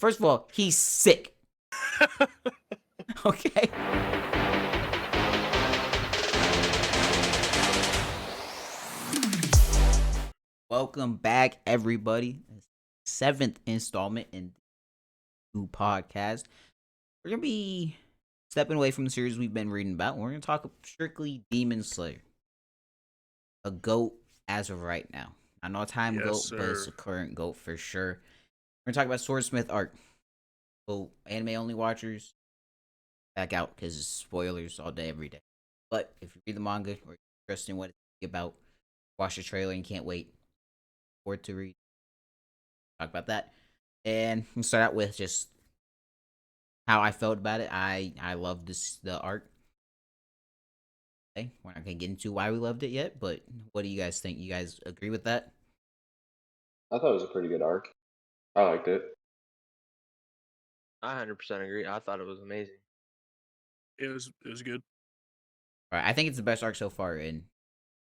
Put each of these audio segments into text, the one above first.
First of all, he's sick. Okay. Welcome back, everybody. 7th installment in the new podcast. We're gonna be stepping away from the series we've been reading about. We're gonna talk strictly Demon Slayer, a goat as of right now. Not no time Yes, goat, but it's sir. a current goat for sure. We're gonna talk about Swordsmith arc. So anime only watchers, back out because it's spoilers all day, every day. But if you read the manga or you're interested in what it's about, watch the trailer and can't wait for it to read. Talk about that. And we'll start out with just how I felt about it. I love the art. Okay, we're not gonna get into why we loved it yet, but what do you guys think? You guys agree with that? I thought it was a pretty good arc. I liked it. I 100% agree. I thought it was amazing. It was good. All right, I think it's the best arc so far in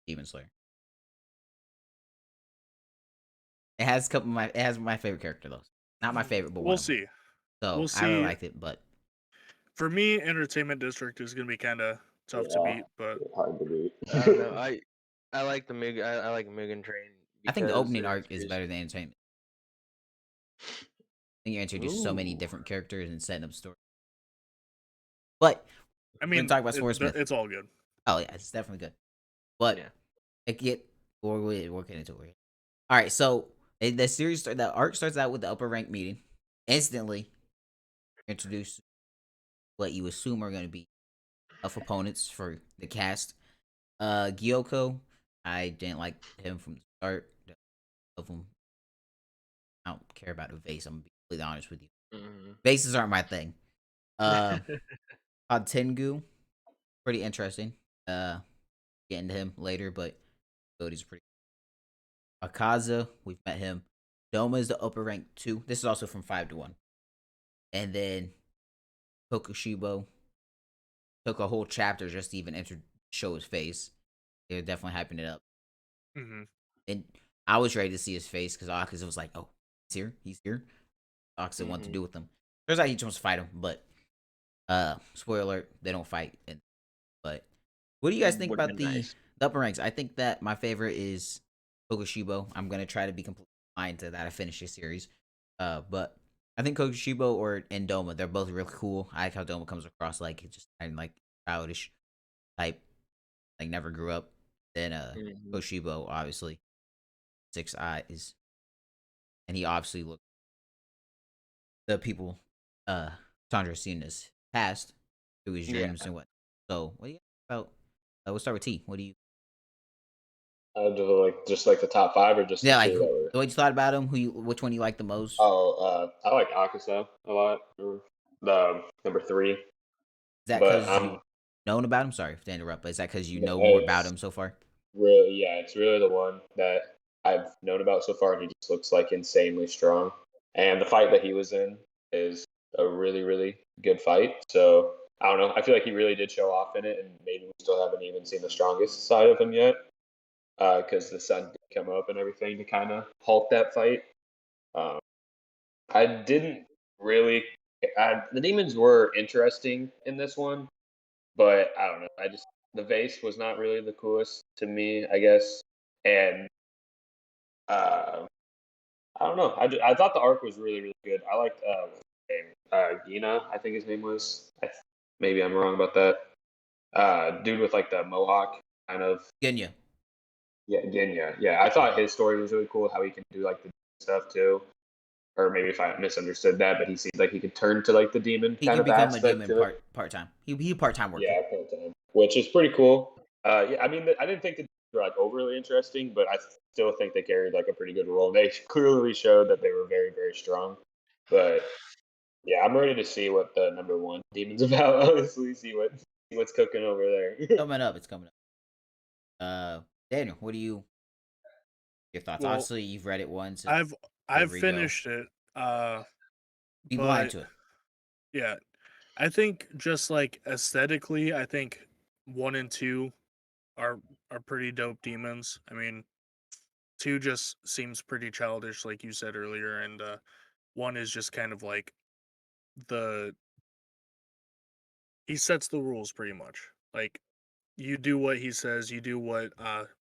Demon Slayer. It has my favorite character though. Not my favorite, but We'll see. So We'll I really see. liked it, but For me, Entertainment District is gonna be kind of tough to beat, but Hard to beat. I don't know. I like the Mig. I like Mugen Train. I think the because opening it arc is introduced- better than Entertainment. I think you introduced so many different characters and setting up story. But I mean, talk about Swordsmith. It's all good. Oh yeah, it's definitely good. But Yeah. we're getting into it. All right, so the arc starts out with the upper rank meeting. Instantly introduce what you assume are going to be tough opponents for the cast. Gyoko, I didn't like him from the start of him. I don't care about a vase. I'm gonna be completely honest with you. Mhm. Vases aren't my thing. Tengu, pretty interesting. Get into him later, but abilities are pretty. Akaza, we've met him. Doma is the upper rank 2. This is also from 5 to 1. And then Kokushibo took a whole chapter just to even show his face. They're definitely hyping it up. Mm-hmm. And I was ready to see his face because Akaza was like, "Oh, he's here." Akaza wanted to do with him. Turns out he just wants to fight him, but spoiler alert, they don't fight. But what do you guys think about the upper ranks? I think that my favorite is Kokushibo. I'm gonna try to be completely blind to that. I finished the series, but I think Kokushibo and Doma, they're both really cool. I like how Doma comes across like just kind of like childish type, like never grew up. Then Kokushibo, obviously 6 eyes, and he obviously looked the people Sandra's seen this past through his dreams and what. So what do you about? We'll start with T. What do you? Just like the top 5 or just Yeah, the like two that were... what you thought about him? Which one you like the most? Oh, I like Akaza a lot. The number 3. Is that because you known about him? Sorry to interrupt, but is that because you know more about him so far? Really, yeah, it's really the one that I've known about so far, and he just looks like insanely strong. And the fight that he was in is a really, really good fight. So I don't know. I feel like he really did show off in it, and maybe we still haven't even seen the strongest side of him yet, because the sun did come up and everything to kind of halt that fight. I didn't really. The demons were interesting in this one, but I don't know. The vase was not really the coolest to me, I guess, and I don't know. I thought the arc was really, really good. I liked what's his name? Gina, I think his name was. Maybe I'm wrong about that. Dude with like the mohawk kind of. Genya. Yeah, Genya. Yeah, I thought his story was really cool. How he can do like the stuff too, or maybe if I misunderstood that, but he seems like he could turn to like the demon He kind can of become a aspect demon to part time. He part-time worker. Yeah, part time, which is pretty cool. Yeah, I mean, I didn't think they were like overly interesting, but I still think they carried like a pretty good role. They clearly showed that they were very, very strong. But yeah, I'm ready to see what the number 1 demon's about. Honestly, see what's cooking over there. It's coming up. Daniel, what do your thoughts? Well, Obviously, you've read it once. I've finished it. Be blind to it. Yeah, I think just like aesthetically, I think 1 and 2 are pretty dope demons. I mean, 2 just seems pretty childish, like you said earlier, and One is just kind of like he sets the rules pretty much. Like you do what he says, you do what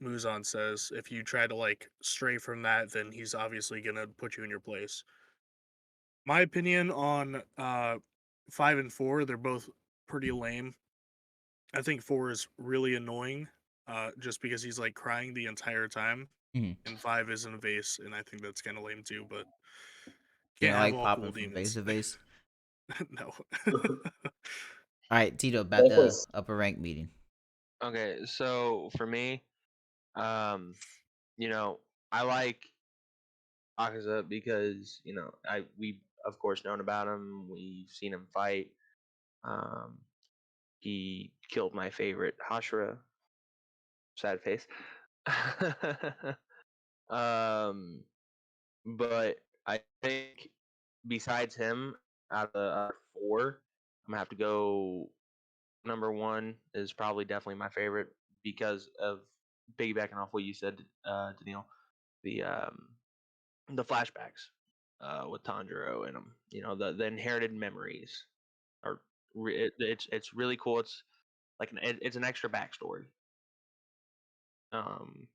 Muzan says. If you try to like stray from that, then he's obviously gonna put you in your place. My opinion on 5 and 4, they're both pretty lame. I think 4 is really annoying, just because he's like crying the entire time, Mhm. and 5 is in a vase, and I think that's kind of lame too. But You can't know, have like all popping cool from vase demons. to vase. No. All right, Tito, about Definitely. the upper rank meeting. Okay, so for me, you know, I like Akaza because we of course known about him. We've seen him fight. Um, he killed my favorite Hashira. Sad face. um, but I think besides him, out of the four, I'm gonna have to go. Number one is probably definitely my favorite because of piggybacking off what you said, Daniil. The flashbacks with Tanjiro in them. You know, the inherited memories are it's really cool. It's like it's an extra backstory. Um,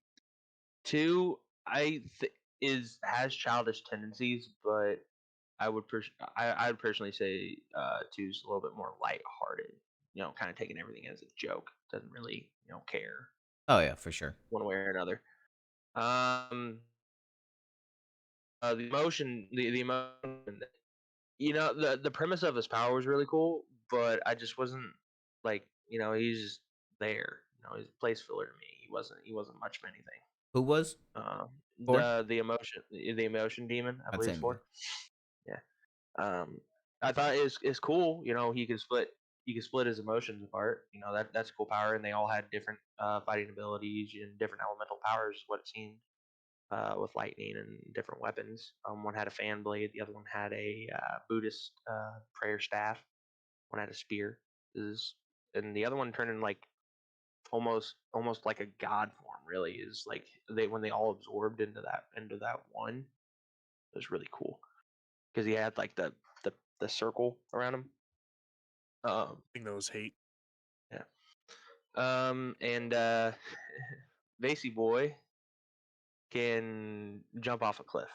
Two, has childish tendencies, but I would personally say two's a little bit more lighthearted. You know, kind of taking everything as a joke. Doesn't really care Oh yeah, for sure. one way or another. Um, the emotion. The premise of his power was really cool, but I just wasn't like he's just there. He's a place filler to me. He wasn't much of anything. Who was Uh, four? the emotion demon, I I'd believe say it's me. for. Yeah. I thought it's cool. He could split his emotions apart. That's a cool power, and they all had different fighting abilities and different elemental powers. Is what it seemed with lightning and different weapons. One had a fan blade, the other one had a Buddhist prayer staff. One had a spear. And the other one turned in like almost like a god form. Really, is like when they all absorbed into that one. It was really cool because he had like the circle around him. I think those hate. Yeah. And Vasey boy can jump off a cliff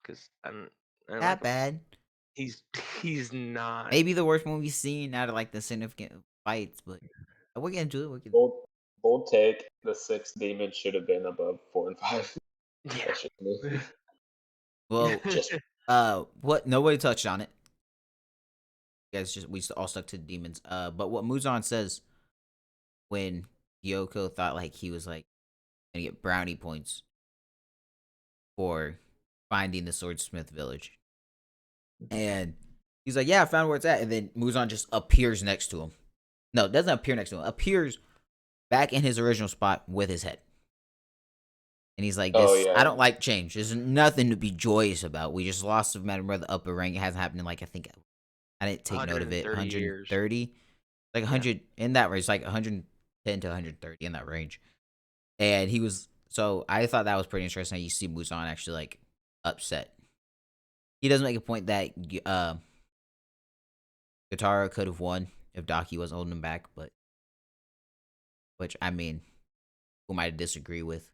because I don't like That him. bad. He's he's not. Maybe the worst one we've seen out of like the significant fights, but we'll get into it. We can. Bold take. The 6th demon should have been above 4 and 5. Yeah. That's just me. Well, Just what? Nobody touched on it. You guys we all stuck to the demons. But what Muzan says when Yoko thought like he was like gonna get brownie points for finding the Swordsmith village, and he's like, "Yeah, I found where it's at." And then Muzan just appears next to him. No, doesn't appear next to him. Appears back in his original spot with his head. And he's like, Oh, "This, I yeah. don't like change. There's nothing to be joyous about. We just lost a member of the upper rank. It hasn't happened in like I think I didn't take note of it. 130 years. 130, like 100 in that range, like 110 to 130 in that range." And he was so I thought that was pretty interesting. You see Muzan actually like upset. He doesn't make a point that Katara could have won if Daki wasn't holding him back, but which I mean, who might disagree with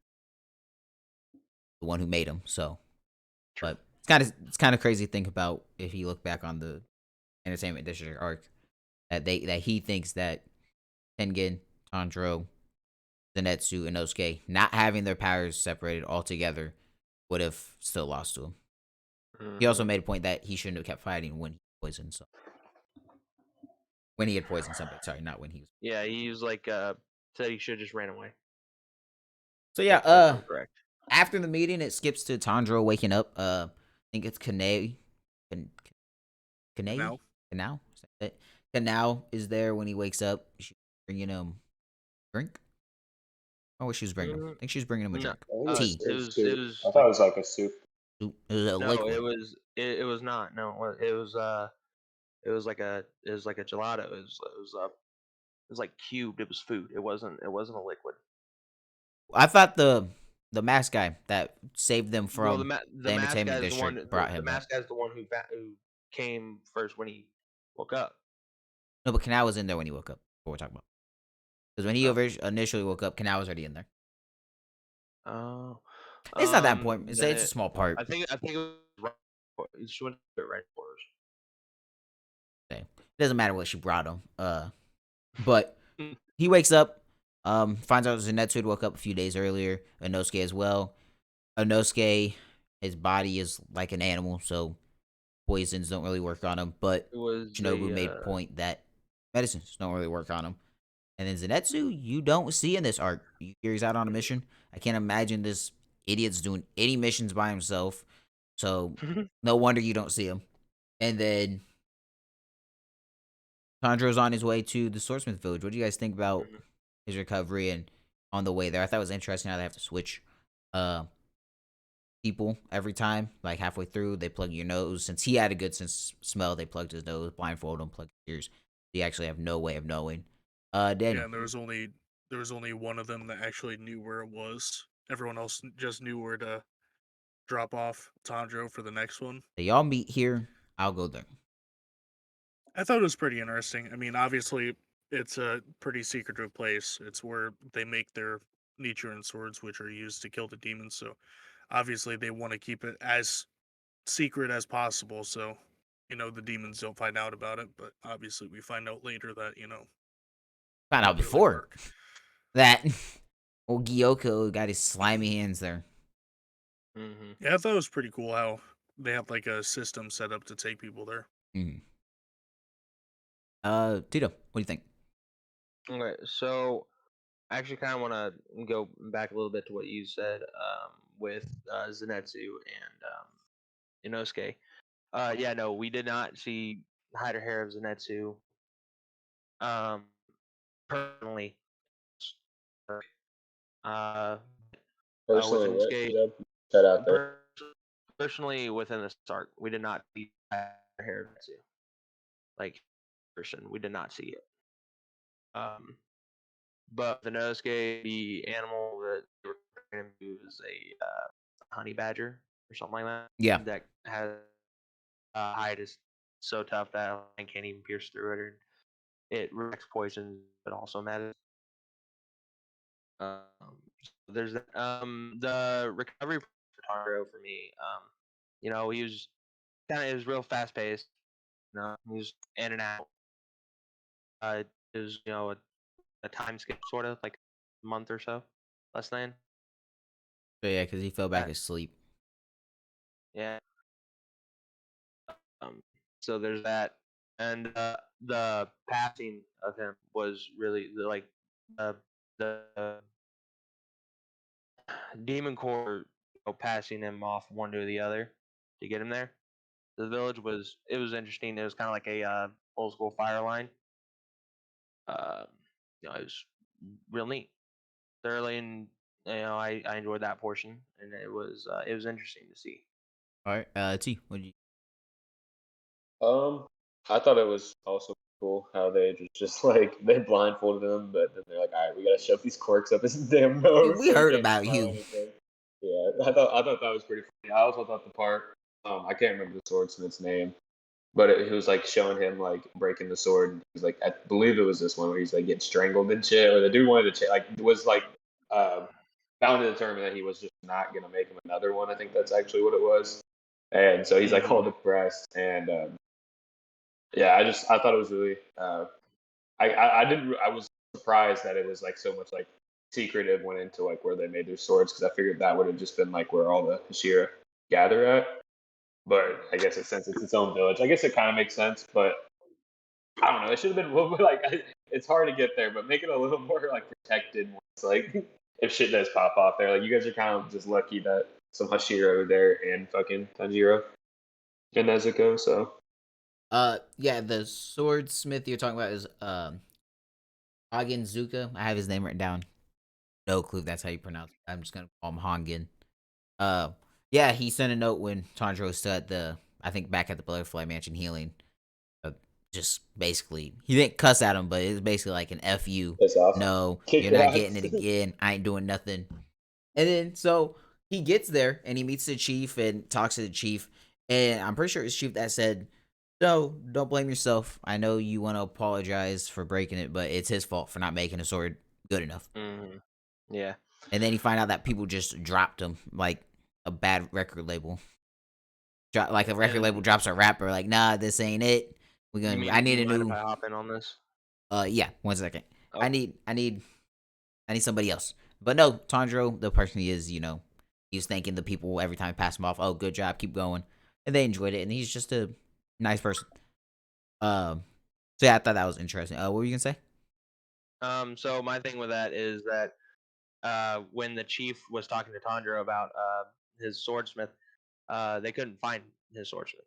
the one who made him. So, True. but it's kind of crazy to think about if you look back on the Entertainment District arc that he thinks that Tengen, Tanjiro, Zenitsu, and Inosuke not having their powers separated altogether would have still lost to him. He also Mhm. made a point that he shouldn't have kept fighting when he poisoned so when he had poisoned somebody. Sorry, not when he was. Yeah, he was like said he should have just ran away. So yeah, If I'm correct. after the meeting, it skips to Tanjiro waking up. I think it's Kanei. Now, Kanao? Is that it? Kanao is there when he wakes up. She's bringing him drink. Oh, what she was bringing him? I think she was bringing him a No, drink. I think it Tea. was it soup. was I thought like it was like a soup. It was a no, liquid. it was not. No, it was like a gelato. It was like cubed. It was food. It wasn't a liquid. I thought the the mask guy that saved them Well, from the the mask guy entertainment is the one. district brought The him back. mask guy is the one who came first when he woke up. No, but Canal was in there when he woke up. What we're talking about. Because when he Oh. initially woke up, Canal was already in there. Oh. It's not that important. It's Then a small part. I think it was right. She went to right quarters. It doesn't matter what she brought him. But he wakes up, finds out Zenitsu had woke up a few days earlier, Inosuke as well. Inosuke, his body is like an animal, so poisons don't really work on him. But It was Shinobu made point that medicines don't really work on him. And then Zenitsu, you don't see in this arc. You hear he's out on a mission. I can't imagine this idiot's doing any missions by himself. So no wonder you don't see him. And then Tanjiro's on his way to the Swordsmith village. What do you guys think about his recovery and on the way there? I thought it was interesting how they have to switch people every time. Like halfway through, they plug your nose. Since he had a good sense of smell, they plugged his nose, blindfolded him, plugged his ears. You actually have no way of knowing. Daniel. Yeah, and there was only one of them that actually knew where it was. Everyone else just knew where to drop off Tanjiro for the next one. They all meet here. I'll go there. I thought it was pretty interesting. I mean, obviously, it's a pretty secretive place. It's where they make their Nichiren swords, which are used to kill the demons. So, obviously, they want to keep it as secret as possible. So, the demons don't find out about it. But obviously, we find out later that Found out didn't really before work. that old Gyoko got his slimy hands there. Yeah, I thought it was pretty cool how they have like a system set up to take people there. Tito, what do you think? Okay, so I actually kind of want to go back a little bit to what you said with Zenitsu and Inosuke. Yeah, no, we did not see hide or hair of Zenitsu. Personally, with Personally, what? Inosuke, Tdub? Cut out there. personally within the arc, we did not see hide or hair of Zenitsu. Like person, we did not see it. But the Inosuke, the animal that they were comparing him to is a honey badger or something like that. Yeah. That has hide is so tough that I can't even pierce through it. Or it reacts poison, but also medicine. There's that. The recovery for Taro for me. He was it was real fast paced. He was in and out. It was a time skip sort of like a month or so, less than. But yeah, because he fell back asleep. Yeah. So there's that, and the passing of him was really the Demon Core passing him off one to the other to get him there. The village was interesting. It was kind of like a old school fire line. It was real neat, thoroughly, and I enjoyed that portion, and it was interesting to see. All right, T, what did you? I thought it was also cool how they just like they blindfolded him, but then they're like, all right, we gotta shove these corks up his damn nose. We so he heard can't about smell you. anything. Yeah, I thought that was pretty funny. I also thought the part, I can't remember the swordsmith's name, but he was like showing him like breaking the sword. He was like, I believe it was this one where he's like getting strangled and shit, or the dude wanted to was like bound to determine that he was just not gonna make him another one. I think that's actually what it was, and so he's like all depressed and. Yeah, I thought it was really. I was surprised that it was like so much like secretive went into like where they made their swords because I figured that would have just been like where all the Hashira gather at. But I guess since it's its own village, I guess it kind of makes sense. But I don't know. It should have been a little bit like it's hard to get there, but make it a little more like protected. It's like if shit does pop off there, like you guys are kind of just lucky that some Hashira are there and fucking Tanjiro and Nezuko. So. Yeah, the swordsmith you're talking about is Hagen Zuka. I have his name written down. No clue if that's how you pronounce it. I'm just gonna call him Hagen. Yeah, he sent a note when Tanjiro was still at I think back at the Butterfly Mansion healing. Just basically, he didn't cuss at him, but it was basically like an F you. Piss off. No, Kick you're not rocks. getting it again. I ain't doing nothing. And then so he gets there and he meets the chief and talks to the chief. And I'm pretty sure it's chief that said, "No, don't blame yourself. I know you want to apologize for breaking it, but it's his fault for not making the sword good enough." Yeah. And then he find out that people just dropped him, like a bad record label. Like a record label And drops a rapper, like, "Nah, this ain't it. I need you a mind if new." I hop in on this? Yeah. 1 second. I Oh, need somebody else. But no, Tandro, the person he is, he was thanking the people every time he passed him off. "Oh, good job, keep going," and they enjoyed it. And he's just a nice person. So yeah, I thought that was interesting. What were you gonna say? So my thing with that is that when the chief was talking to Tandro about his swordsmith, they couldn't find his swordsmith,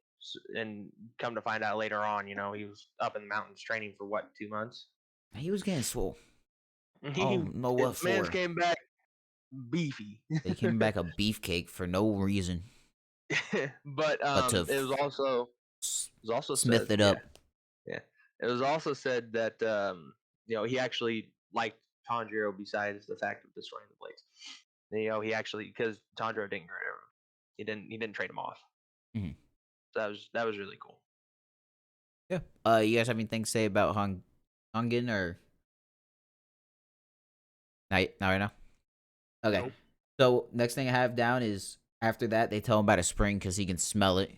and come to find out later on, he was up in the mountains training for what, 2 months. He was getting swole. He Oh, know what man's for? came back beefy. They came back a beefcake for no reason But but to it was also said, smith it up. yeah, it was also said that he actually liked Tanjiro besides the fact of destroying the blades. He actually, because Tanjiro didn't get rid of him, he didn't trade him off. Mhm. So that was really cool. Yeah. You guys have anything to say about Hungin or not right now? Okay. Nope. So next thing I have down is after that they tell him about a spring because he can smell it.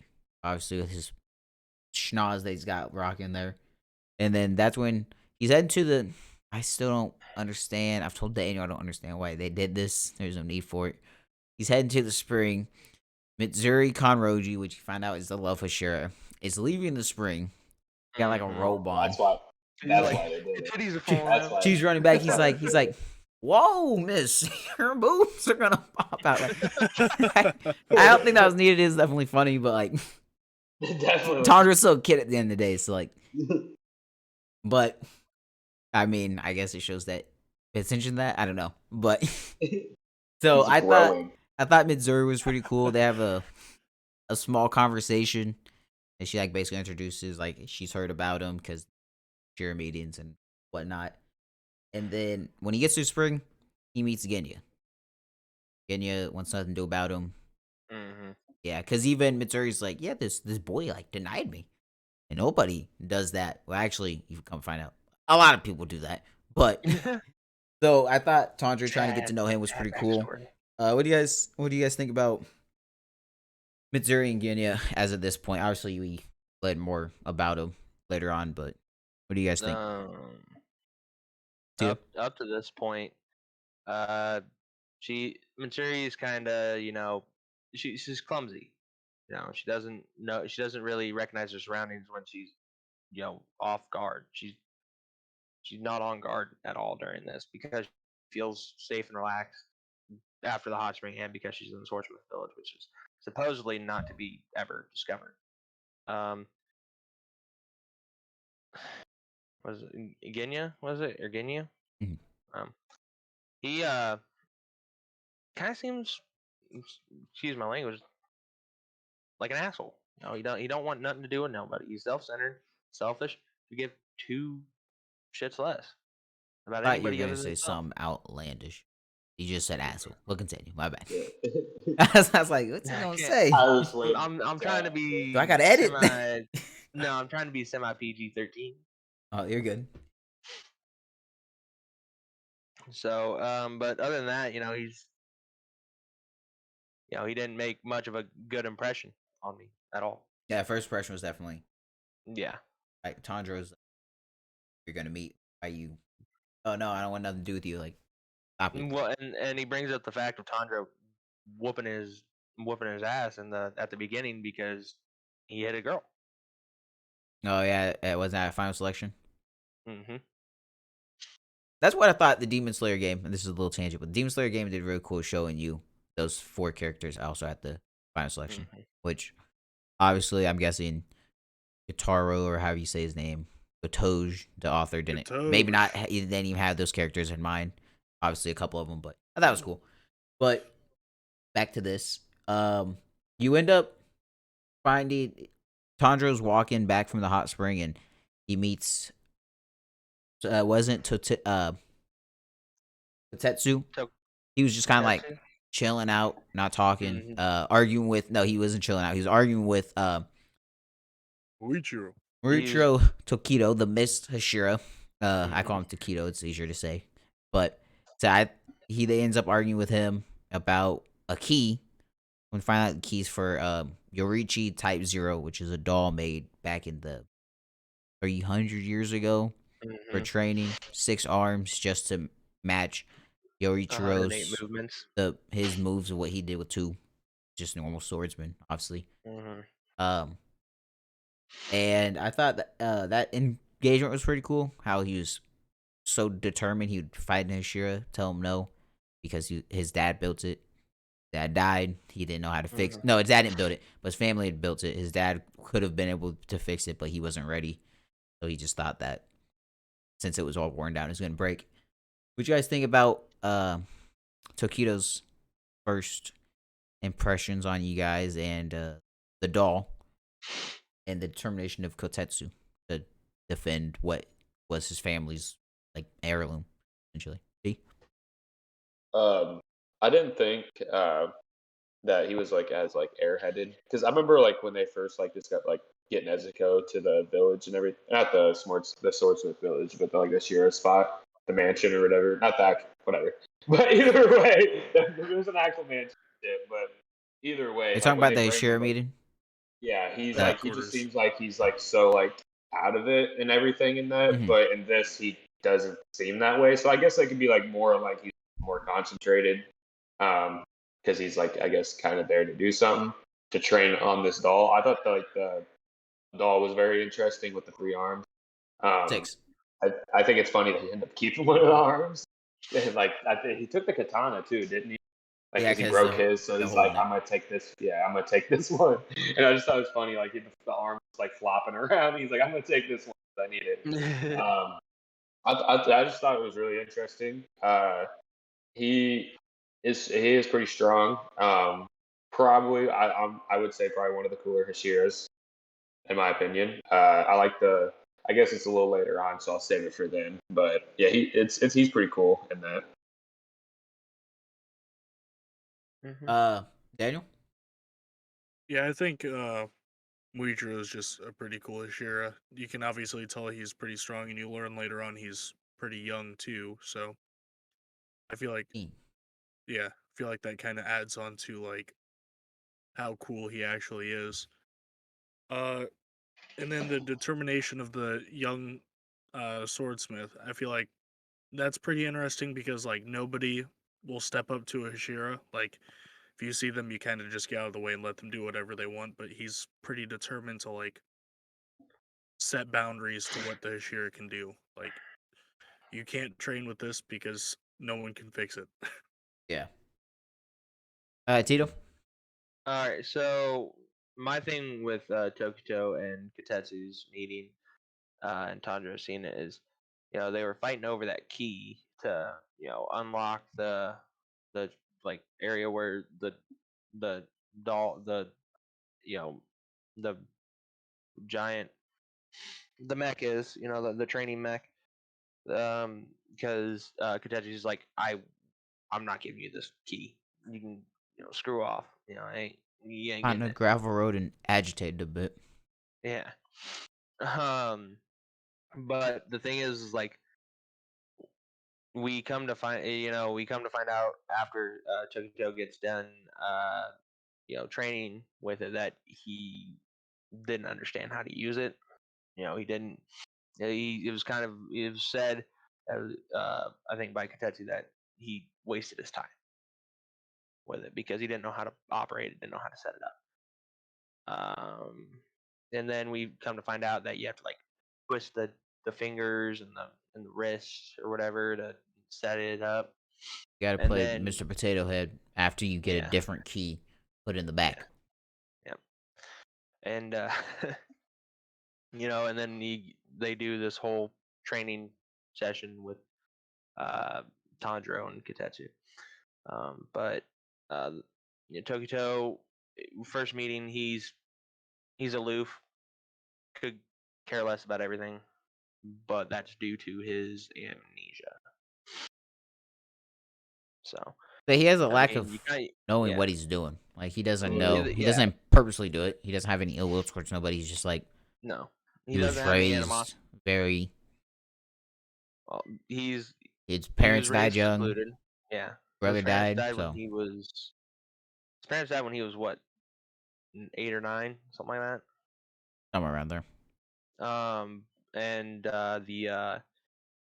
Obviously with his schnoz that he's got rocking there. And then that's when he's heading to the. I still don't understand. I've told Daniel I don't understand why they did this. There's no need for it. He's heading to the spring. Mitsuri Konroji, which you find out is the love of Shira, is leaving the spring. He got like a Mhm. robe on. That's why. He's That's like, why they did "Your it. titties are falling That's out." why. She's running back. that's He's why like, they did it. "Whoa, miss, your boobs are gonna pop out." Like, I don't think that was needed. It's definitely funny, but like, Definitely. Tandra's still a kid at the end of the day. So like, but I mean, I guess it shows that pay attention to that. I don't know, but so He's growing. I thought Mitsuri was pretty cool. They have a small conversation, and she like basically introduces like she's heard about him because cheer meetings and whatnot. And then when he gets to spring, he meets Genya. Genya wants nothing to do about him. Mhm. Yeah, because even Mitsuri's like, "Yeah, this boy like denied me, and nobody does that." Well, actually, you come find out, a lot of people do that. But so I thought Tandra trying to get to know him was pretty cool. backstory. What do you guys think about Mitsuri and Genya as of this point? Obviously, we learned more about him later on, but what do you guys think? Tia? Up to this point, uh, Matsuri is kind of, she's clumsy. She doesn't really recognize her surroundings when she's, off guard. She's not on guard at all during this because she feels safe and relaxed after the hot spring, and because she's in the Swordsmith village, which is supposedly not to be ever discovered. Um, was it Genya? Was it or Genya? Mhm. Um, he kind of seems, excuse my language, like an asshole. He don't want nothing to do with nobody. He's self-centered, selfish. To give two shits less about I thought you were anybody gonna other than say himself. something outlandish. You just said asshole. We'll continue. My bad. Yeah. I was like, what's he I gonna can't. say? I was waiting. I'm trying to Do I be gotta edit? No, I'm trying to be semi PG-13. Oh, you're good. So, but other than that, he didn't make much of a good impression on me at all. Yeah, first impression was definitely Yeah. like Tandra's. You're gonna meet. Why you? Oh no, I don't want nothing to do with you. Like, stop it. Well, and he brings up the fact of Tandra whooping his ass at the beginning because he hit a girl. Oh yeah, it wasn't that a final selection. Mm-hmm. That's what I thought the Demon Slayer game. And this is a little tangent, but the Demon Slayer game did a really cool showing you those 4 characters also at the final selection, Mm-hmm. which obviously I'm guessing Gitaro or however you say his name, Gotoj, the author didn't maybe not he didn't even have those characters in mind. Obviously a couple of them, but I thought it was cool. But back to this, you end up finding Tandra's walking back from the hot spring and he meets wasn't Tetsu. So He was just kind of like Tetsu? chilling out, not talking, Mhm. arguing with. No, he wasn't chilling out. He was arguing with Uichiro. He's Muichiro Tokido, the Mist Hashira. I call Mhm. him Tokido. It's easier to say, but so they ends up arguing with him about a key. When we find out the keys for Yorichi Type Zero, which is a doll made back in the 300 years ago for Mhm. training. 6 arms just to match 108 Yorichiro's movements. his moves of what he did with 2, just normal swordsman, obviously. Mhm. Um, and I thought that that engagement was pretty cool. How he was so determined he would fight Nishira, tell him no, because his dad built it. Dad died. He didn't know how to fix. Mhm. No, his dad didn't build it, but his family had built it. His dad could have been able to fix it, but he wasn't ready. So he just thought that since it was all worn down, it was gonna break. What you guys think about Tokido's first impressions on you guys and the doll and the determination of Kotetsu to defend what was his family's like heirloom, essentially? See? Um, I didn't think that he was like as like airheaded because I remember like when they first like just got like getting Nezuko to the village and everything, not the Swordsmith village, but the, like the Shira spot, the mansion or whatever. Not that whatever, but either way, there was an actual mansion, but either way, You're like talking when about they the bring him Shira like meeting? yeah, he's The That like he just headquarters. seems like he's like so like out of it and everything in that, mhm. but in this he doesn't seem that way. So I guess it could be like more like he's more concentrated, because he's like I guess kind of there to do something to train on this doll. I thought like the doll was very interesting with the 3 arms. Um, 6. I think it's funny that he ended up keeping one of the arms. And, like I think he took the katana too, didn't he? Like, Yeah, because he because broke his, so the he's hole like, in it. I'm gonna take this. Yeah, I'm gonna take this one. And I just thought it was funny, like the arm was like flopping around. He's like, I'm gonna take this one because I need it. Um, I just thought it was really interesting. He he is pretty strong. Probably I would say probably one of the cooler Hashiras in my opinion. I like the. I guess it's a little later on, so I'll save it for then. But yeah, he's pretty cool in that. Mhm. Daniel? Yeah, I think Muichiro is just a pretty cool Ashira. You can obviously tell he's pretty strong, and you learn later on he's pretty young too. So I feel like, yeah, I feel like that kind of adds on to like how cool he actually is. Uh, and then the determination of the young swordsmith. I feel like that's pretty interesting because like nobody will step up to a Hashira. Like if you see them, you kind of just get out of the way and let them do whatever they want. But he's pretty determined to like set boundaries to what the Hashira can do. Like you can't train with this because no one can fix it. Yeah. Tito? All right, so my thing with Tokito and Katetsu's meeting and Tanjiro seeing it is, they were fighting over that key to, unlock the like area where the doll you know the giant the mech is, the training mech. Because Katetsu's like, I'm not giving you this key. You can, screw off. You ain't On getting the it. gravel road and agitated a bit. Yeah. Um, but the thing is like we come to find out after Tokito gets done, training with it that he didn't understand how to use it. He didn't. It was kind of it was said, I think by Katetsu that he wasted his time with it because he didn't know how to operate it, didn't know how to set it up. And then we come to find out that you have to like twist the fingers and the wrists or whatever to set it up. You gotta And play then Mr. Potato Head after you get a yeah, different key put in the yeah, back. yeah. And and then they do this whole training session with uh Tanjiro and Katetsu. But uh, Tokito, first meeting, he's aloof, could care less about everything, but that's due to his amnesia. So But he has a I lack mean, of you kind knowing yeah, what he's doing. Like he doesn't know. He yeah, doesn't purposely do it. He doesn't have any ill will towards nobody. He's just like no, he he was doesn't have any raised animosity. very. Well, His he was parents died raised young. secluded. Yeah, Brother died. his parents died when he was what, 8 or 9, something like Somewhere around there. that. And the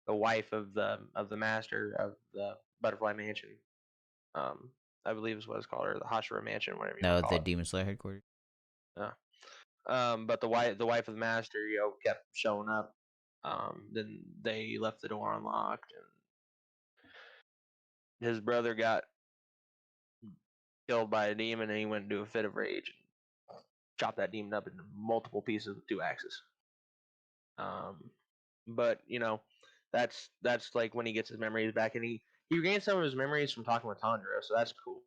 wife of the master of the Butterfly Mansion, I believe is what it's called, or the Hashira Mansion, whatever you want No, to call the it. Demon Slayer headquarters. Yeah. But the wife of the master, kept showing up. Then they left the door unlocked, and his brother got killed by a demon, and he went into a fit of rage and chopped that demon up into multiple pieces with 2 axes. But that's like when he gets his memories back, and he regained some of his memories from talking with Tanjiro, so that's cool.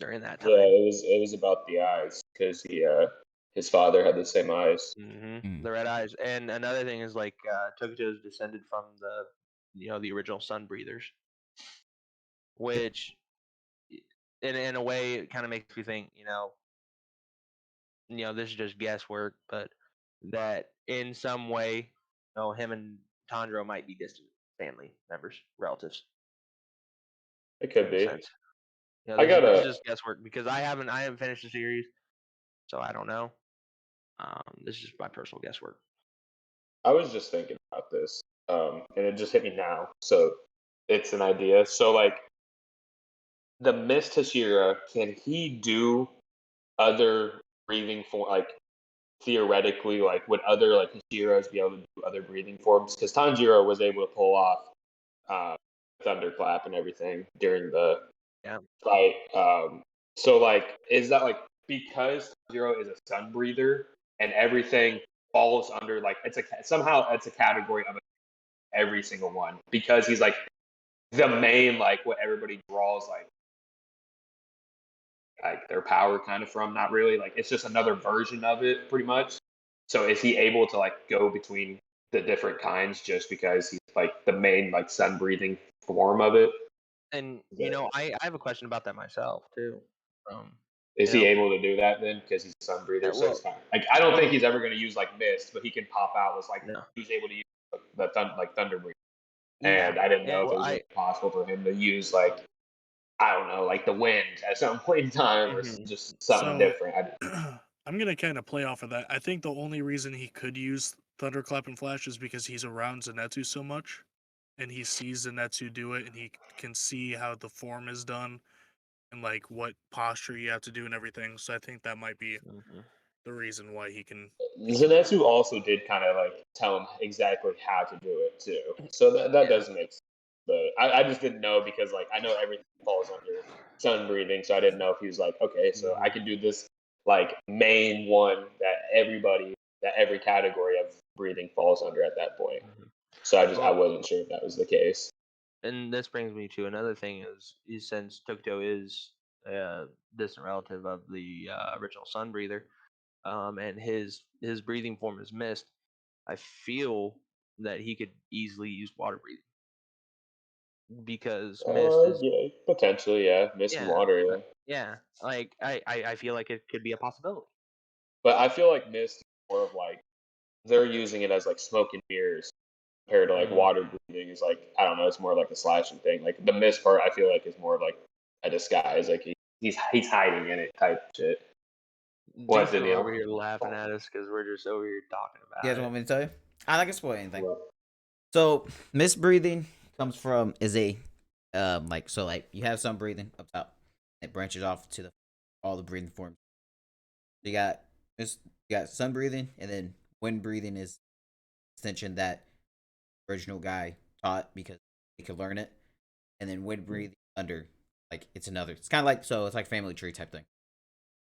During that Yeah, time, it was about the eyes because his father had the same eyes. the red eyes, and another thing is like Tokuto is descended from the original Sun Breathers, which in a way it kind of makes me think, this is just guesswork, but that in some way, him and Tanjiro might be distant family members, relatives. It could That makes be. sense. I This is gotta. just guesswork because I haven't finished the series, so I don't know. This is just my personal guesswork. I was just thinking about this, and it just hit me now. So it's an idea. So like the Mist Hashira, can he do other breathing form? Like theoretically, like would other like Hashiras be able to do other breathing forms? Because Tanjiro was able to pull off thunderclap and everything during the Yeah. fight. So like, is that like because Tanjiro is a sun breather and everything falls under like somehow it's a category of every single one because he's like the main like what everybody draws like their power kind of from, not really, like it's just another version of it pretty much. So is he able to like go between the different kinds just because he's like the main like sun breathing form of it? And I have a question about that myself too. Is You he know, able to do that then because he's a sun breather? So well, he's kind of, like I don't think he's ever going to use like mist, but he can pop out as like no, he's able to use like thunder breathing. yeah, And I didn't know and if it was really possible for him to use like I don't know, like the wind at some point in time or just something So different. I'm gonna kind of play off of that. I think the only reason he could use Thunderclap and Flash is because he's around Zenitsu so much, and he sees Zenitsu do it, and he can see how the form is done, and like what posture you have to do and everything. So I think that might be the reason why he can. Zenitsu also did kind of like tell him exactly how to do it too, so that does make sense. But I just didn't know because like I know everything falls under sun breathing, so I didn't know if he was like, okay, so I can do this like main one that every category of breathing falls under at that point. So I wasn't sure if that was the case. And this brings me to another thing is since Tokuto is a distant relative of the original Sun Breather, and his breathing form is mist, I feel that he could easily use water breathing because mist is Yeah, potentially, yeah, mist and water, yeah, like I feel like it could be a possibility. But I feel like mist is more of like they're using it as like smoke and mirrors compared to like water breathing is like I don't know, it's more like a slashing thing. Like the mist part, I feel like is more of like a disguise. Like he's hiding in it type shit. What's the Still over deal? here laughing at us because we're just over here talking about You guys it. want me to tell you? I don't can spoil anything. So misbreathing comes from is a like so like you have some breathing up top. It branches off to all the breathing forms. You got you got sun breathing, and then wind breathing is extension that original guy taught because he could learn it, and then wind breathing under like it's another. It's kind of like so it's like family tree type thing.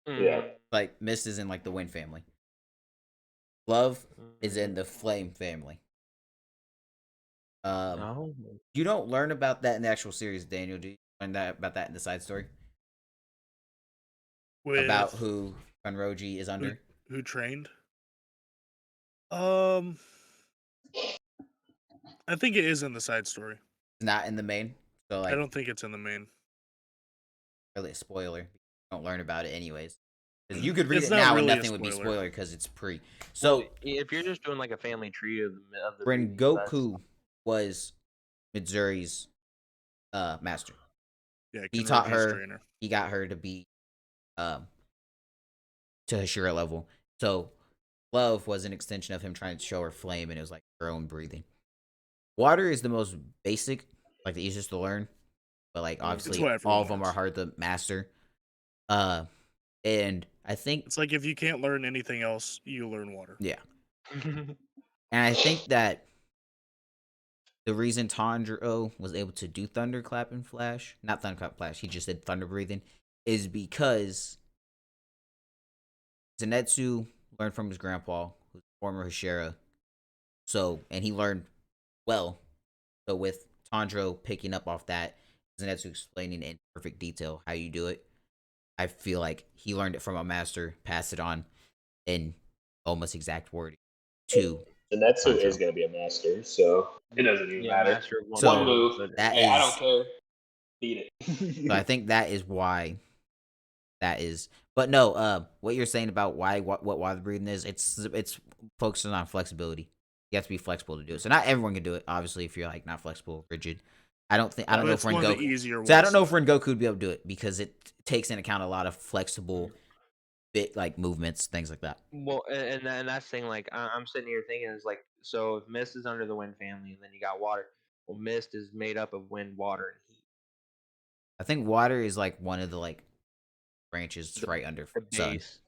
Yeah. Like mist is in like the wind family. Love is in the flame family. You don't learn about that in the actual series, Daniel. Do you learn about that in the side story? About With who Funroji is under? who trained? I think it is in the side story. Not in the main. So I like don't think it's in the main. really a spoiler. You don't learn about it anyways. Because you could read It's it not now and really a nothing would be spoiler. spoiler because it's pre. So So if you're just doing like a family tree of the breedings, that's Rengoku was Mitsuri's master. Yeah, He Kenroku's taught her. trainer. He got her to be um to Hashira level. So love was an extension of him trying to show her flame, and it was like her own breathing. Water is the most basic, like the easiest to learn, but like It's obviously what all everyone of them are learns. hard to master. Uh, and I think It's like if you can't learn anything else, you learn water. yeah, and I think that the reason Tanjiro was able to do thunderclap and flash, not thunderclap flash, he just did thunder breathing, is because Zenitsu learned from his grandpa, who's former Hashira. So, and he learned well. So with Tanjiro picking up off that, Zenitsu explaining in perfect detail how you do it, I feel like he learned it from a master, passed it on in almost exact wording to Zenitsu Tanjiro. is going to be a master, so it doesn't even matter. master of one So, One move. but that Hey, I don't is- care. Beat So I it. think that is why that is. But no, what you're saying about why what water breathing is, it's focusing on flexibility. You have to be flexible to do it. So not everyone can do it. Obviously, if you're like not flexible, rigid. I don't know But if it's one of the Rengoku. easier ones. So I don't know if Rengoku would be able to do it because it takes into account a lot of flexible bit like movements, things like that. well, and that's the thing. Like I'm sitting here thinking is like, so if mist is under the wind family, and then you got water. Well, mist is made up of wind, water, and heat. I think water is like one of the like branches right under The sun. base.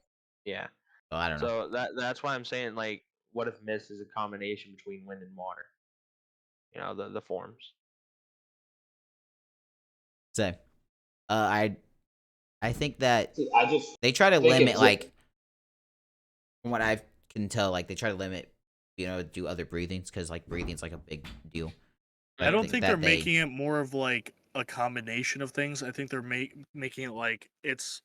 Yeah. So I don't know. So that's why I'm saying like, what if mist is a combination between wind and water? You know, the forms. So, I think that See, I just they try to think limit it's like from what I can tell, like they try to limit, do other breathings because like breathing's like a big deal. I don't think they're that making it more of like a combination of things. I think they're making it like it's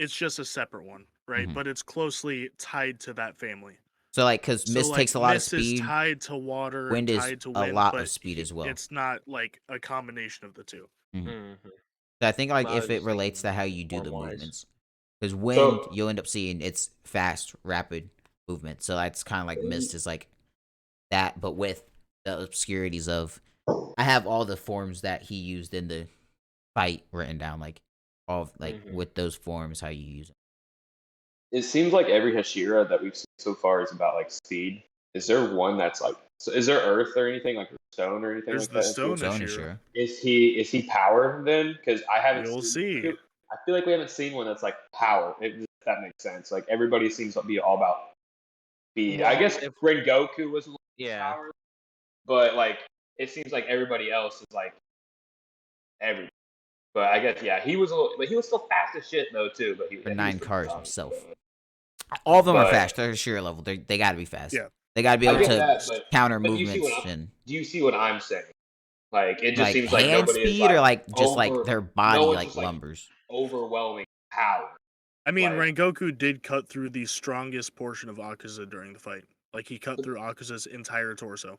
just a separate one, right? Mhm. But it's closely tied to that family. So like because So mist like takes a lot of mist is speed, tied to water, wind and is tied to a wind, lot but of speed as well. it's not like a combination of the two. Mm-hmm. So I think like I was if it just relates to thinking how you do the form-wise. movements, because wind So- you'll end up seeing it's fast, rapid movement. So that's kind of like mist is like that, but with the obscurities of. I have all the forms that he used in the fight written down, like all of, like with those forms how you use them. It seems like every Hashira that we've seen so far is about like speed. Is there one that's like? So is there Earth or anything like stone or anything There's like the that? stone Zone issue. is sure. Is he power then? Because I haven't. You'll seen, see. I feel like we haven't seen one that's like power. If that makes sense. Like everybody seems to be all about speed. I Well, guess if- Rengoku was a little Yeah. power, but like it seems like everybody else is like every. But I guess yeah, he was a little. But he was still fast as shit though too. But he For he 9 was still cars fast, himself. but- All of them are But- fast. They're sheer level. They got to be fast. Yeah. They got to be I able get to that, but- counter but do you see movements what and Do you see what I'm saying? Like it just like seems like hand nobody is speed or like just over- like their body no one's like just, like, lumbers. overwhelming power. I mean, Like- Rengoku did cut through the strongest portion of Akaza during the fight. Like he cut through Akaza's entire torso.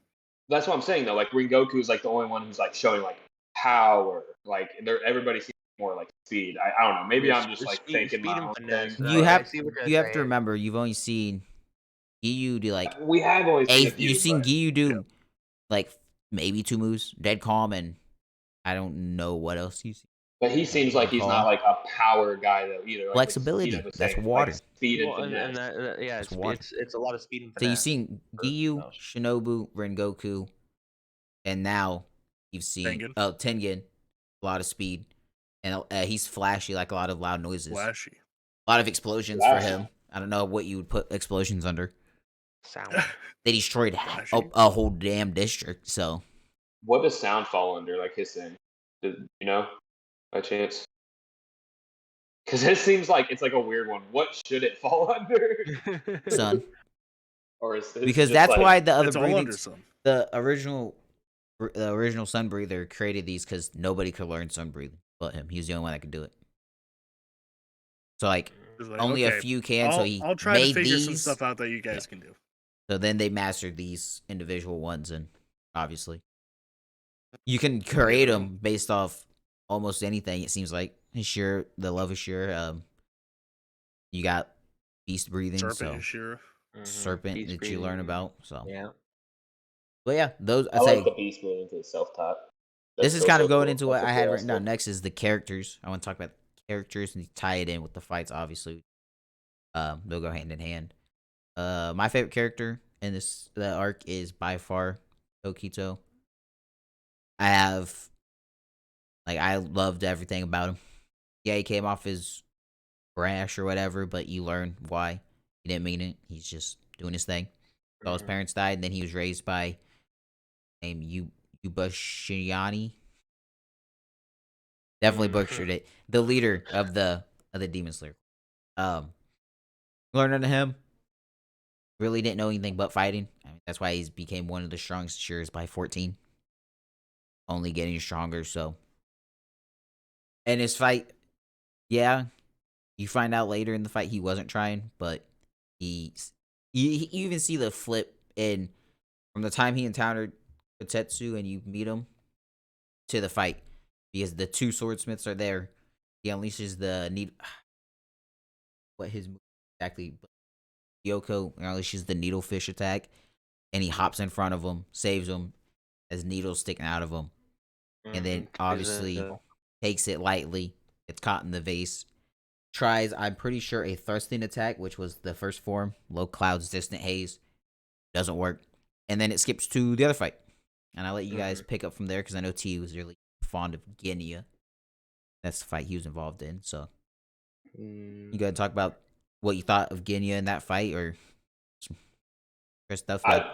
That's what I'm saying though. Like Rengoku is like the only one who's like showing like power. Like everybody seems more like speed. I don't know. Maybe Yeah, I'm just like speed- thinking speed my and own finesse. thing. You but I have see what you're you have to saying. remember you've only seen Giyu do like we have only seen a few, you've seen but- Giyu do yeah. like maybe 2 moves, dead calm, and I don't know what else you see. But he seems like he's not like a power guy though either. Like, Flexibility, was that's saying, water. Like speed and Well, and finesse. yeah, It's water. it's a lot of speed and So finesse. you've seen Giyu, those. Shinobu, Rengoku, and now you've seen Tengen. Tengen, a lot of speed, and he's flashy, like a lot of loud noises, Flashy. a lot of explosions for Flashy. him. I don't know what you would put explosions under. Sound. They destroyed Flashy. a whole damn district. So What does sound fall under? Like hissing? Do you know, by chance? Because it seems like it's like a weird one. What should it fall under? sun, Or is it because just that's like, why the other It's all under breathings, some. the original sun breather created these because nobody could learn sun breathing but him. He was the only one that could do it. So like It's like, only a okay, few can. So he I'll try made to figure these. some stuff out that you guys can do. So then they mastered these individual ones, and obviously you can create them based off almost anything. It seems like Ashura, the love of Ashura. You got beast breathing, Serpent so Ashura. serpent Beast that you learn breathing. about. So, Yeah. but yeah, those I I like say. the beast moving to the self-top. This That's is kind also of going cool. into That's what I had written interesting. down next is the characters. I want to talk about characters and tie it in with the fights. Obviously, they'll go hand in hand. My favorite character in the arc is by far Tokito. I loved everything about him. Yeah, he came off as brash or whatever, but you learn why he didn't mean it. He's just doing his thing. So his parents died, and then he was raised by named Yubashiyani. Definitely butchered it. The leader of the Demon Slayer. Learned under him. Really didn't know anything but fighting. I mean, that's why he's became one of the strongest Shearers by 14. Only getting stronger. So, and his fight, yeah, you find out later in the fight he wasn't trying, but you even see the flip in from the time he encountered Kotetsu and you meet him to the fight because the two swordsmiths are there. He unleashes the what his move exactly. Yoko unleashes the needlefish attack, and he hops in front of him, saves him, has needles sticking out of him, and then obviously takes it lightly. It's caught in the vase. Tries, I'm pretty sure, a thrusting attack, which was the first form, low clouds, distant haze. Doesn't work. And then it skips to the other fight. And I'll let you guys pick up from there because I know T was really fond of Genya. That's the fight he was involved in. So you gotta talk about what you thought of Genya in that fight or stuff like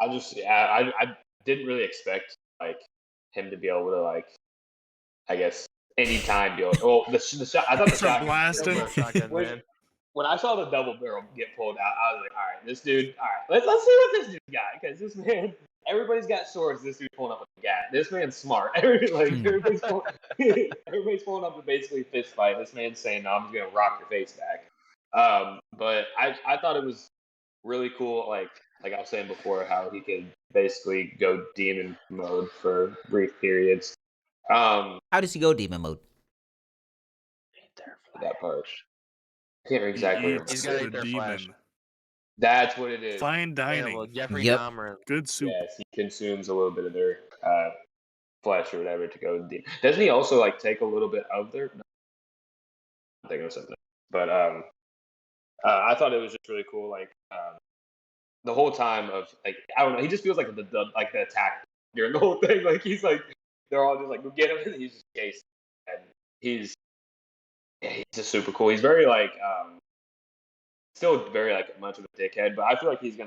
I didn't really expect like him to be able to like I guess anytime be able. Well, the shot. I thought the Start shotgun. blasting. When I saw the double barrel get pulled out, I was like, all right, this dude. All right, let's see what this dude got because this man. Everybody's got swords. This dude's pulling up with a gat. This man's smart. Everybody's pulling up to basically fist fight. This man's saying, "No, I'm just gonna rock your face back." But I thought it was really cool. Like I was saying before, how he could basically go demon mode for brief periods. how does he go demon mode? That part. I can't exactly remember. He's gotta the eat their demon. flesh. That's what it is. Fine dining. Yeah, well, Jeffrey Yep. Dahmer. Good soup. Yes, he consumes a little bit of their flesh or whatever to go deep. Doesn't he also like take a little bit of their? No, I'm thinking of something. But I thought it was just really cool. Like the whole time of like I don't know, he just feels like the attack during the whole thing. Like he's like they're all just like go get him, and he's just chasing. And he's just super cool. He's very like still very like much of a dickhead, but I feel like he's gonna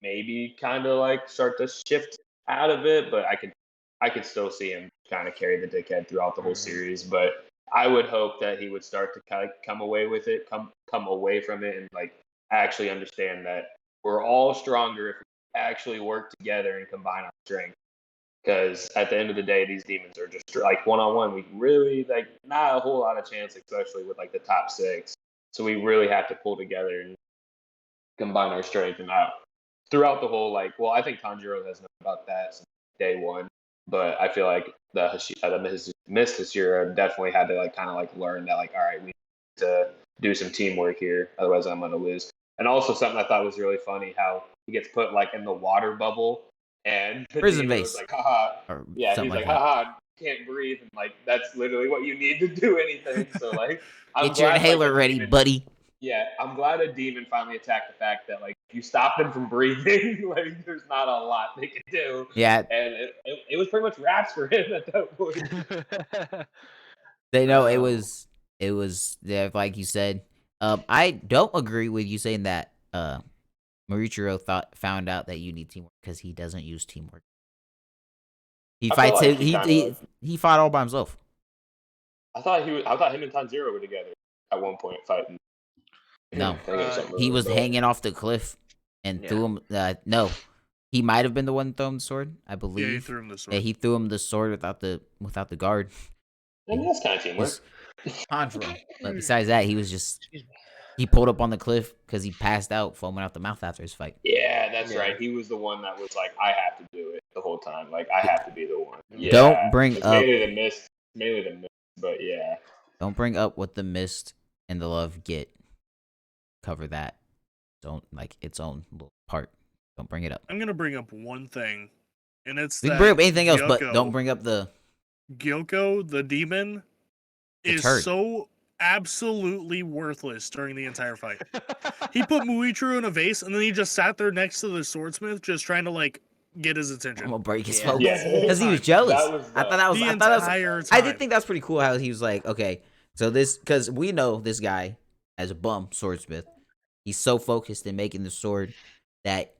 maybe kind of like start to shift out of it. But I could still see him kind of carry the dickhead throughout the whole series. But I would hope that he would start to kind of come away with it, come away from it, and like actually understand that we're all stronger if we actually work together and combine our strength. Because at the end of the day, these demons are just like one on one. We really like not a whole lot of chance, especially with like the top 6. So we really have to pull together and combine our strength. And throughout the whole I think Tanjiro has known about that since day one. But I feel like the Miss Hashira definitely had to like kind of like learn that like all right, we need to do some teamwork here, otherwise I'm gonna lose. And also something I thought was really funny how he gets put like in the water bubble and the Prison demon base. was like, haha. Yeah, he's like, haha, can't breathe, and like that's literally what you need to do anything. So like Get your inhaler ready, buddy. Yeah, I'm glad a demon finally attacked the fact that like you stopped them from breathing. Like there's not a lot they can do. Yeah, and it was pretty much wraps for him at that point. they know it was yeah, like you said. I don't agree with you saying that. Marichiro found out that you need teamwork because he doesn't use teamwork. He fights like he fought all by himself. I thought him and Tanjiro were together at one point fighting. No, he was hanging off the cliff and threw him. No, he might have been the one throwing the sword. I believe. Yeah, he threw him the sword. Yeah, he threw him the sword without the guard. I mean, that's kind of teamwork. Tanjiro. But besides that, he was just he pulled up on the cliff because he passed out, foaming out the mouth after his fight. Yeah, that's right. He was the one that was like, I have to do it the whole time. Like I have to be the one. Yeah. Don't bring up. Maybe the Mist mainly the mist, but yeah. Don't bring up what the mist and the love get. Cover that. Don't like its own little part. Don't bring it up. I'm gonna bring up one thing, and it's We can that bring up anything else, but don't bring up the Gyoko, the demon, is turd. so absolutely worthless during the entire fight. He put Muichiro in a vase, and then he just sat there next to the swordsmith, just trying to like get his I'm attention. gonna break his Yeah. focus Yeah. because he was Time. jealous. That was I thought that was. The I thought that was. entire I time. did think that's pretty cool how he was like, okay, so this because we know this guy as a bum swordsmith. He's so focused in making the sword that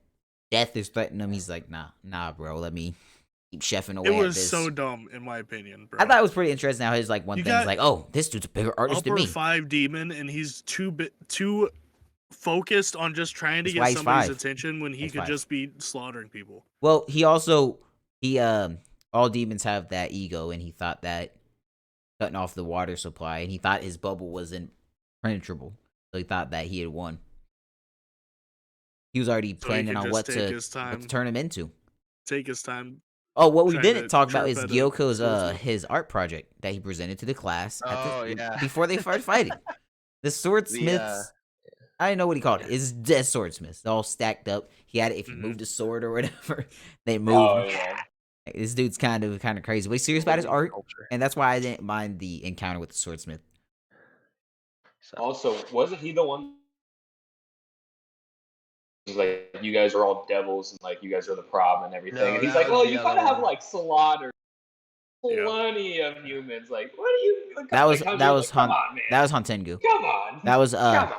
death is threatening him. He's like, nah, bro. Let me keep chefing away It at was this. so dumb, in my opinion, bro. I thought it was pretty interesting how his like one You thing was got like, oh, this dude's a bigger artist than upper me. 5 demon, and he's too focused on just trying to That's why get he's somebody's 5. attention when he He's could 5. just be slaughtering people. Well, he all demons have that ego, and he thought that cutting off the water supply, and he thought his bubble was impenetrable, so he thought that he had won. He was already So he planning could on just what take to his time, turn him into. take his time. Oh, what we Trying didn't to talk about chirp is at a Gyoko's swordsmith. his art project that he presented to the class Oh, yeah. before they started fighting. The swordsmiths. I didn't know what he called it. It's dead swordsmiths, all stacked up. He had it if he Mhm. moved a sword or whatever. They move. Oh yeah. This dude's kind of crazy. But he's serious about his art, Culture. and that's why I didn't mind the encounter with the swordsmith. So, Also, wasn't he the one? He's like, you guys are all devils, and like you guys are the problem and everything. No, and he's that like, was well, the you other gotta have one. like slaughtered Yeah. plenty of humans. Like, what are you? Like, That was like, that was come on, man. that was Hantengu. Come on. That was Come on.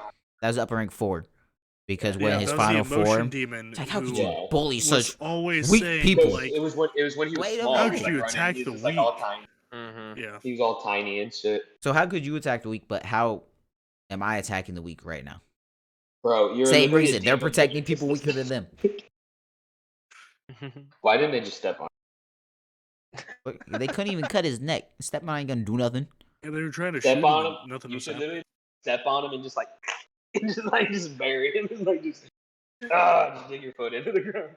that was upper rank 4 because Yeah. when Yeah, his that was the final emotion form, demon it's like how could who you Yeah. bully was such always weak saying people? like, it was when he was Wait a small. minute. how he was, could like, you running, attack he the was just, like, all weak? tiny. Yeah. He was all tiny and shit. So how could you attack the weak? But how am I attacking the weak right now? Bro, you're Same literally a reason they're demon, but protecting you're people just- weaker than them. Why didn't they just step on? But they couldn't even cut his neck. Step on ain't gonna do nothing. And they were trying to Step shoot on him. him. And nothing You was should happening. literally step on him and just like, just bury him and like just dig your foot into the ground.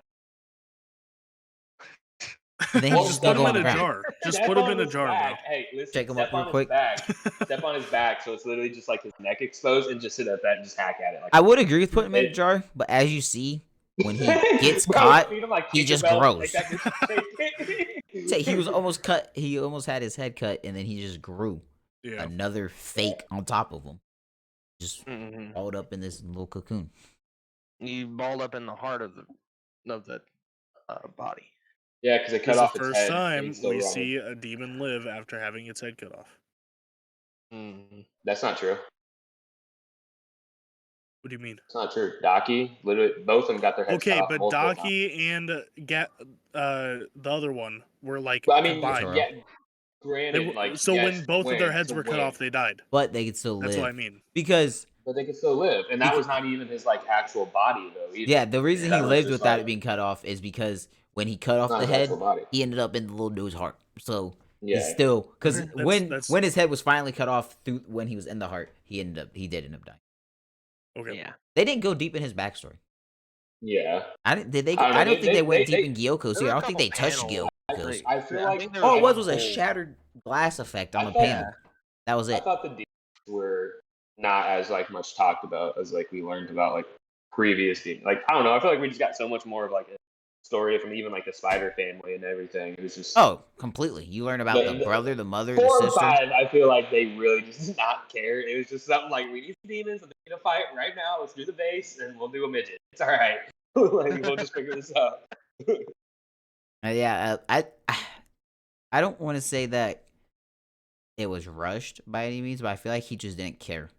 And then Well, he's just put gonna him go in on a the ground. jar. Just Step put him on in a his jar, bro. back. Hey, listen. Check him step up real on quick. his back. Step on his back, so it's literally just like his neck exposed, and just sit at that and just hack at it. Like I would agree with putting him in a It- jar, but as you see, when he gets Bro, caught, feed him like he just Tinkerbell, grows. like that- say he was almost cut. He almost had his head cut, and then he just grew Yeah. another fake on top of him, just Mhm. balled up in this little cocoon. You balled up in the heart of the body. Yeah, because they cut It's the off its first head. and time it's still we running. see a demon live after having its head cut off. That's not true. What do you mean? It's not true. Daki, literally, both of them got their heads cut Okay, off but multiple times. Daki and the other one were like But I mean, combined. yeah, They granted, w- like so yes, when both of their win, heads to were cut win. off, they died. But they could still live. That's what I mean. Because But they could still live, and that was not even his like actual body though. Either. yeah, the reason That he was lived just, without like, it being cut off is because when he cut off not the his head, actual body. he ended up in the little dude's heart. So Yeah, he's still because That's- when his head was finally cut off through when he was in the heart, he did end up dying. Okay. Yeah. They didn't go deep in his backstory. yeah. I didn't. Did they? I don't know, I don't they- think they went they- deep in Gyoko's there here. I were don't a think they couple touched panels, Gyoko's. I feel I like think there All it was was a whole- shattered glass effect on I the thought- panel. That was I it. thought the demons were not as like much talked about as like we learned about like previous demons. Like I don't know. I feel like we just got so much more of like a story from even like the Spider family and everything. It was just Oh, completely. You learn about The- the brother, the mother, 4 the and sister. 5. I feel like they really just did not care. It was just something like we need some demons and they need to fight right now. Let's do the base and we'll do a midget. It's all right. Like we'll just figure this out. Yeah, I don't want to say that it was rushed by any means, but I feel like he just didn't care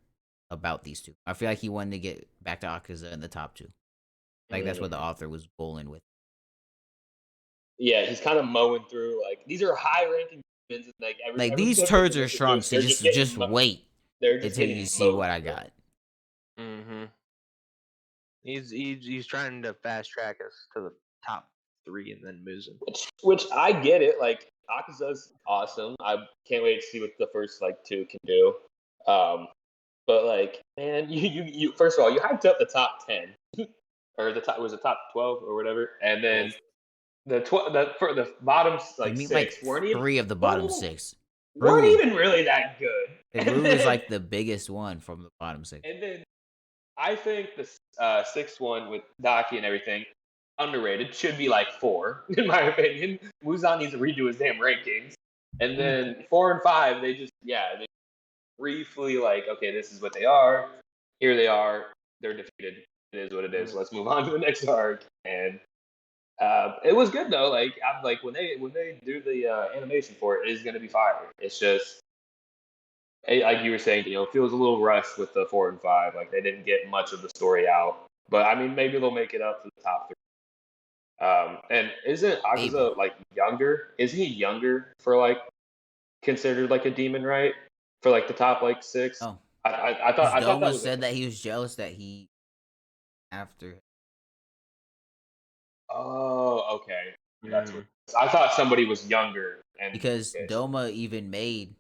about these two. I feel like he wanted to get back to Akaza in the top 2. Like that's what the author was bowling with. Yeah, he's kind of mowing through like these are high ranking demons and like Like these turds are strong, so just wait They're just until getting you see mowed what I through. got. Mm-hmm. He's trying to fast track us to the top 3 and then Muzen. Which I get it. Like Akaza's awesome. I can't wait to see what the first like 2 can do. But like, man, you first of all you hyped up the top 10 or the top was it top 12 or whatever, and then the bottom I like mean, 6 like weren't even 3 of the bottom weren't even- 6. weren't True. even really that good. And And Rue is then, like the biggest one from the bottom six. and then I think the sixth one with Daki and everything underrated. Should be like 4 in my opinion. Muzan needs to redo his damn rankings. And then 4 and 5, they briefly like, okay, this is what they are. Here they are. They're defeated. It is what it is. Let's move on to the next arc. And it was good though. Like I'm like when they do the animation for it, it is gonna be fire. It's just like you were saying, it feels a little rushed with the 4 and 5. Like they didn't get much of the story out. But I mean, maybe they'll make it up to the top 3. And isn't Maybe. Akaza like younger? Is he younger for like considered like a demon, right? For like the top like 6. Oh, I thought that Doma was said that he was jealous that he after. Oh, okay. That's what I thought somebody was younger and Because okay. Doma even made.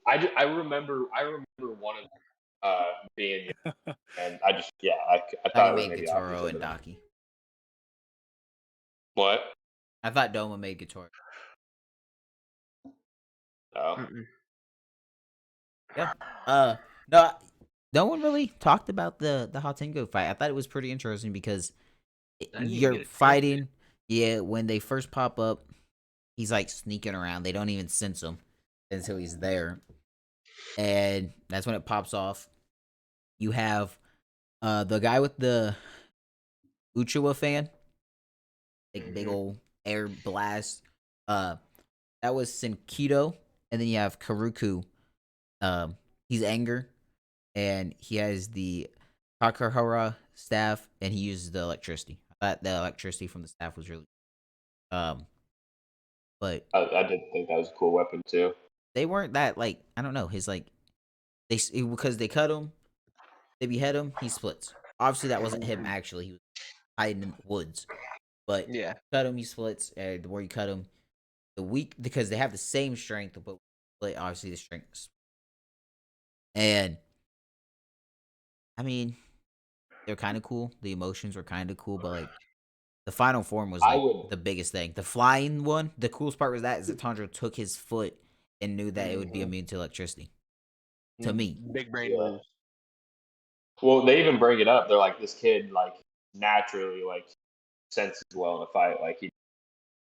I remember one of being young, and I I thought he it was made maybe Gatoro Akaza. and Daki. What? I thought Doma made Gatoro. Oh. Yeah. No one really talked about the Hatengo fight. I thought it was pretty interesting because I didn't even you're get a chance to. fighting. Yeah, when they first pop up, he's like sneaking around. They don't even sense him until he's there, and that's when it pops off. You have the guy with the Uchiwa fan, like big old air blast. That was Senkido, and then you have Karuku. He's anger, and he has the Kakahara staff, and he uses the electricity. I thought the electricity from the staff was really, but I did think that was a cool weapon too. they weren't that like I don't know. His like because they cut him, they behead him, he splits. Obviously, that wasn't him actually. He was hiding in the woods, but Yeah. cut him, he splits. And the more you cut him, the weak because they have the same strength, but obviously the strengths. And I mean, they're kind of cool. The emotions were kind of cool, but like the final form was like the biggest thing. The flying one, the coolest part was that is that Tanjiro took his foot and knew that it would be immune to electricity. To me, Big brain Yeah. moves. Well, they even bring it up. They're like, this kid like naturally like senses well in a fight. Like he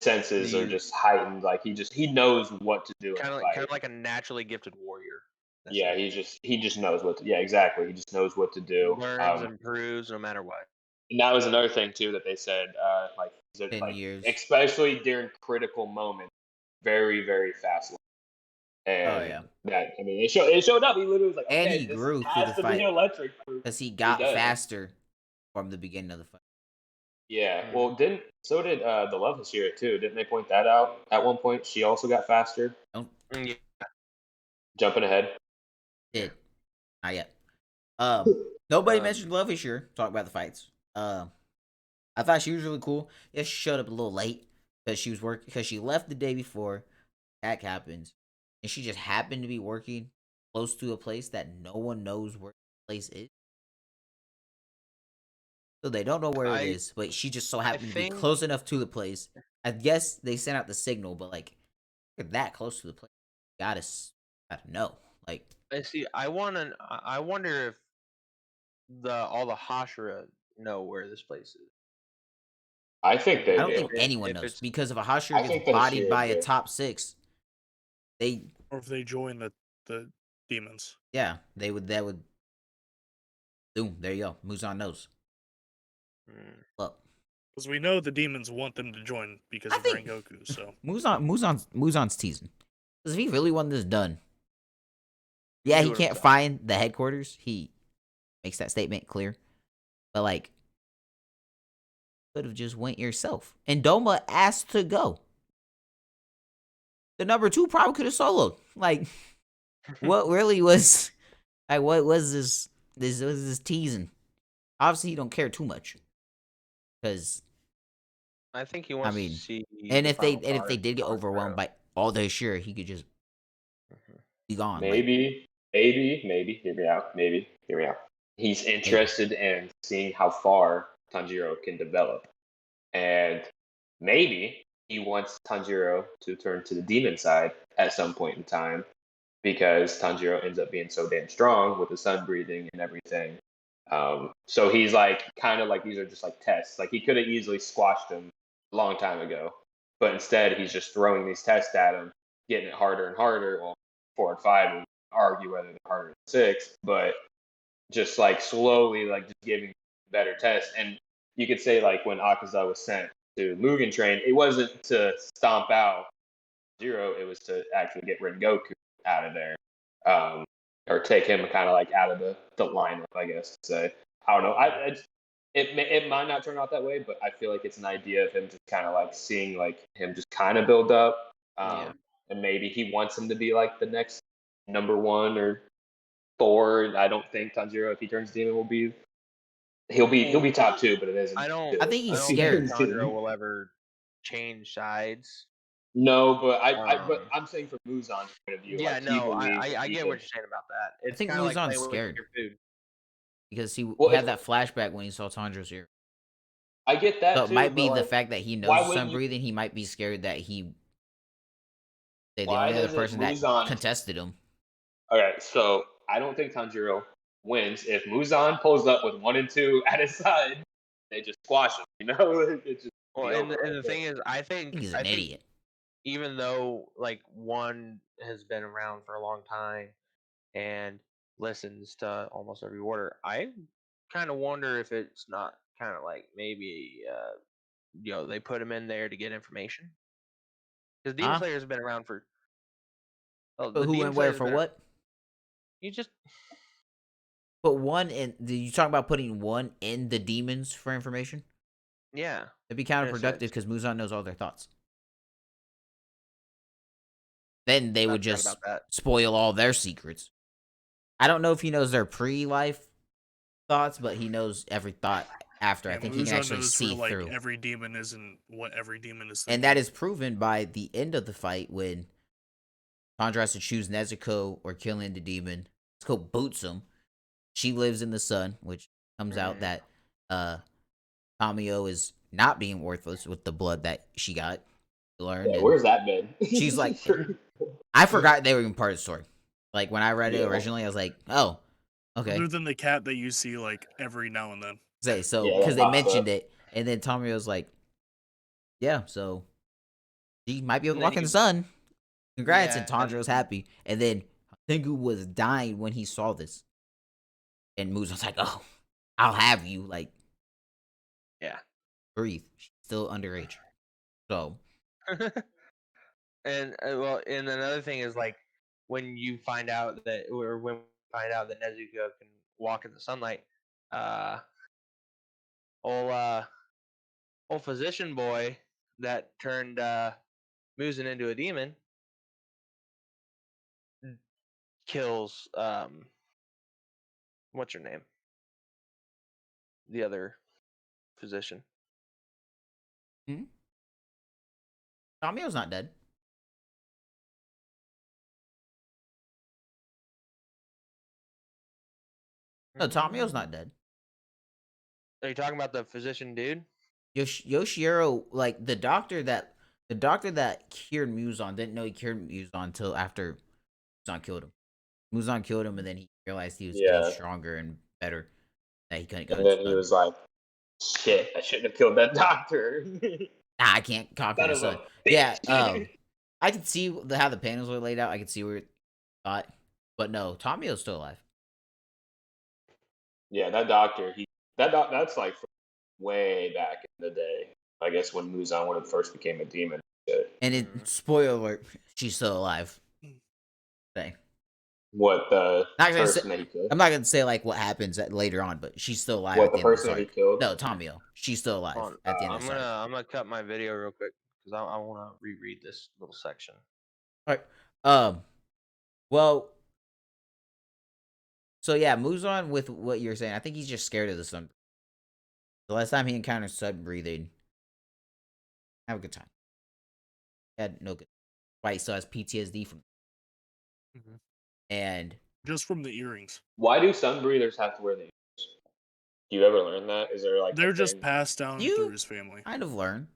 senses are just heightened. Like he knows what to do in a fight. Kind of like a naturally gifted warrior. That's Yeah, it. he just knows what to. Yeah, exactly. He just knows what to do. Learns, improves no matter what. And that was another thing too that they said, like, 10 years. especially during critical moments, very very fast. And yeah. that I mean, it showed up. He literally was like, And okay, he this grew through has the to be fight electric because he got does. faster from the beginning of the fight. Yeah. Well, did the Love Hashira too? Didn't they point that out at one point? She also got faster. Yeah. Jumping ahead. Did not yet. Nobody mentioned Love Hashira. Talk about the fights. I thought she was really cool. Yeah, she showed up a little late because she was working because she left the day before attack happens, and she just happened to be working close to a place that no one knows where the place is. So they don't know where it is, but she just so happened to be close enough to the place. I guess they sent out the signal, but like you're that close to the place, you gotta know. Like I see. I wonder if all the Hashira know where this place is. I think they I don't do. think anyone knows because if a Hashira gets bodied by a top 6, or if they join the demons. Yeah, they would. That would. Boom! There you go. Muzan knows. Look, because we know the demons want them to join because of Rengoku. So Muzan's teasing. Because if he really wanted this done, yeah, he can't find the headquarters. He makes that statement clear, but like, could have just went yourself. And Doma asked to go. The number 2 probably could have soloed. Like, what really was? Like, what was this? This was this teasing. Obviously, he don't care too much. Because I think he wants to see. And if they did get overwhelmed by all the sure, he could just be gone. Maybe. Hear me out. He's interested in seeing how far Tanjiro can develop, and maybe he wants Tanjiro to turn to the demon side at some point in time because Tanjiro ends up being so damn strong with the sun breathing and everything. So he's like kind of like these are just like tests. Like he could have easily squashed him a long time ago, but instead he's just throwing these tests at him, getting it harder and harder. Well, 4 and 5 would argue whether they're harder than 6, but just like slowly like just giving better tests. And you could say like when Akaza was sent to Mugen Train, it wasn't to stomp out Zero, it was to actually get Rengoku out of there. Or take him kind of like out of the lineup, I guess to say. I don't know. It might not turn out that way, but I feel like it's an idea of him just kind of like seeing like him just kind of build up, and maybe he wants him to be like the next number 1 or 4. I don't think Tanjiro, if he turns demon, will be. He'll be top 2, but it isn't. I don't. I think he's I don't scared. think Tanjiro will ever change sides. No, but but I'm saying from Muzan's point of view. Yeah, like, no, I get what you're saying about that. It's think kinda like Muzan's playing with scared. your food. Because he Well, had that flashback when he saw Tanjiro's ear. I get that. So it too, might be but, the like, fact that he why knows wouldn't sun you- breathing. He might be scared that the Why only other doesn't person that Muzan- contested him. All right, so I don't think Tanjiro wins if Muzan pulls up with 1 and 2 at his side. They just squash him, you know. It's just Well, be and over the right thing there. is, I I think think he's an idiot. even though like one has been around for a long time and listens to almost every order, I kind of wonder if it's not kind of like maybe they put him in there to get information because Demon Huh? Slayer has been around for. Oh, But the who Demon and where Slayer's for been. what? You just Put one in. Did you talk about putting one in the demons for information? yeah. It'd be in a counterproductive sense. because Muzan knows all their thoughts. Then they I would forgot just about that. spoil all their secrets. I don't know if he knows their pre-life thoughts, but he knows every thought after. I Yeah, think he can Muzan actually knows see where, like, through. every demon isn't what every demon is And thinking. that is proven by the end of the fight when Chandra has to choose Nezuko or killing the demon. Nezuko boots him. She lives in the sun, which comes out that Tamio is not being worthless with the blood that she got. Learned. Yeah, And where's that been? she's like, I forgot they were even part of the story. Like when I read it Yeah. originally, I was like, oh, okay. Other than the cat that you see, like, every now and then. Say so Yeah, because that they pops mentioned up. it, and then Tamio was like, yeah, so she might be able to And then walk in he- the sun. Congrats, Yeah, and Tanjiro was happy. And then Tengu was dying when he saw this. And Muz was like, oh, I'll have you. Like, Yeah. breathe. She's still underage. So, and and another thing is like when you find out that, or when we find out that Nezuko can walk in the sunlight, old old physician boy that turned Muzan into a demon kills what's her name? The other physician. Tamio's not dead. No, Tamio's not dead. Are you talking about the physician dude? Yoshihiro, like the doctor that cured Muzan didn't know he cured Muzan until after Muzan killed him. Muzan killed him, and then he realized he was Yeah. getting stronger and better. That he couldn't go. And then he was like, "Shit, I shouldn't have killed that doctor." I can't conquer Son the of a sun. bitch. Yeah, I could see how the panels were laid out. I could see where it thought, but no, Tamio's still alive. Yeah, that doctor. That's like from way back in the day. I guess when Muzan when it first became a demon. And it spoiler alert, she's still alive. Thing. What the Not gonna person say- that he killed? I'm not gonna say like what happens later on, but she's still alive. What at the the end of person that he story. killed? No, Tamio. She's still alive Hold on, at the end of the story. I'm gonna cut my video real quick because I want to reread this little section. All right. Well. So yeah, Muzan with what you're saying. I think he's just scared of the sun. The last time he encountered sun breathing, have a good time. Had no good. Why he still has PTSD from. Mhm. And Just from the earrings. Why do sun breathers have to wear the ears? Do you ever learn that? Is there like They're a just thing? passed down You- through his family. kind of learn.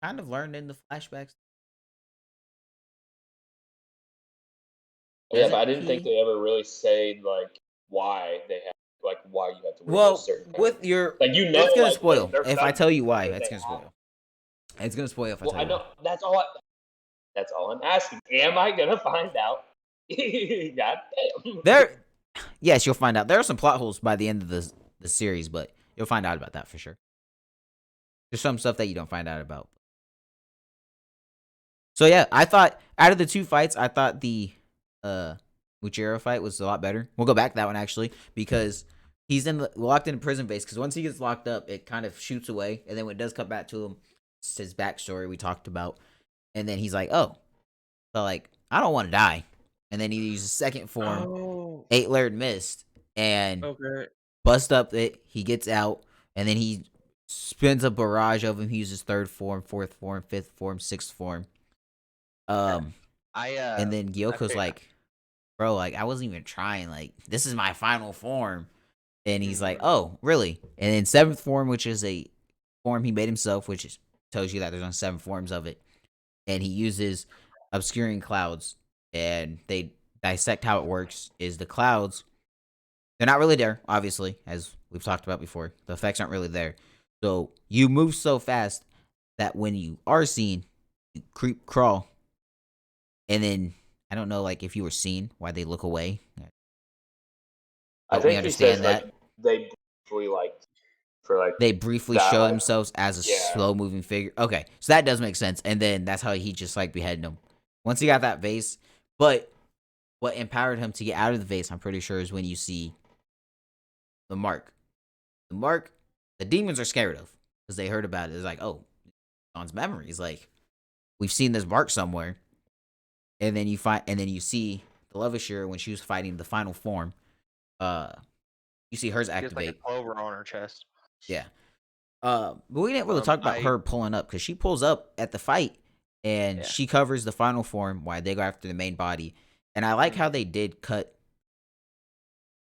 kind of learned in the flashbacks. Yeah, but I Doesn't didn't think he? they ever really say like why they have like why you have to wear those Well, certain kind of with your, like it's gonna like spoil. they're If I feminine, tell you why, but they it's gonna have. spoil. It's gonna spoil if I Well, tell I you why. know that's all I'm asking. Am I gonna find out? God damn. There, yes, you'll find out. There are some plot holes by the end of the series, but you'll find out about that for sure. There's some stuff that you don't find out about. So yeah, I thought out of the two fights, I thought the Muchiro fight was a lot better. We'll go back to that one actually because he's locked in a prison base. Because once he gets locked up, it kind of shoots away, and then when it does come back to him, it's his backstory we talked about, and then he's like, "Oh, so like I don't want to die," and then he uses second form, Oh, 8 layered mist, and okay. bust up it. He gets out, and then he spins a barrage of him. He uses third form, fourth form, fifth form, sixth form. Okay. Um, and then I Gyoko's figured. like, "Bro, like I wasn't even trying. Like this is my final form." And he's like, Mhm. "Oh, really?" And then seventh form, which is a form he made himself, which tells you that there's only 7 forms of it. And he uses obscuring clouds, and they dissect how it works. Is the clouds? They're not really there, obviously, as we've talked about before. The effects aren't really there. So you move so fast that when you are seen, you creep crawl, and then I don't know, like if you were seen, why they look away. I Help me think he says understand like that. they briefly like for like They briefly that show like themselves as a yeah. slow moving figure. Okay, so that does make sense. And then that's how he just like beheaded him. Once he got that vase, but what empowered him to get out of the vase, I'm pretty sure, is when you see the mark. The mark, the demons are scared of because they heard about it. It's like, oh, Don's memories. Like we've seen this mark somewhere, and then you see the Levashir when she was fighting the final form. Uh, you see hers She gets like a activate. clover on her chest. Yeah. But we didn't really talk about I her pulling up because she pulls up at the fight and yeah. she covers the final form while they go after the main body. And I like how Mhm. they did cut.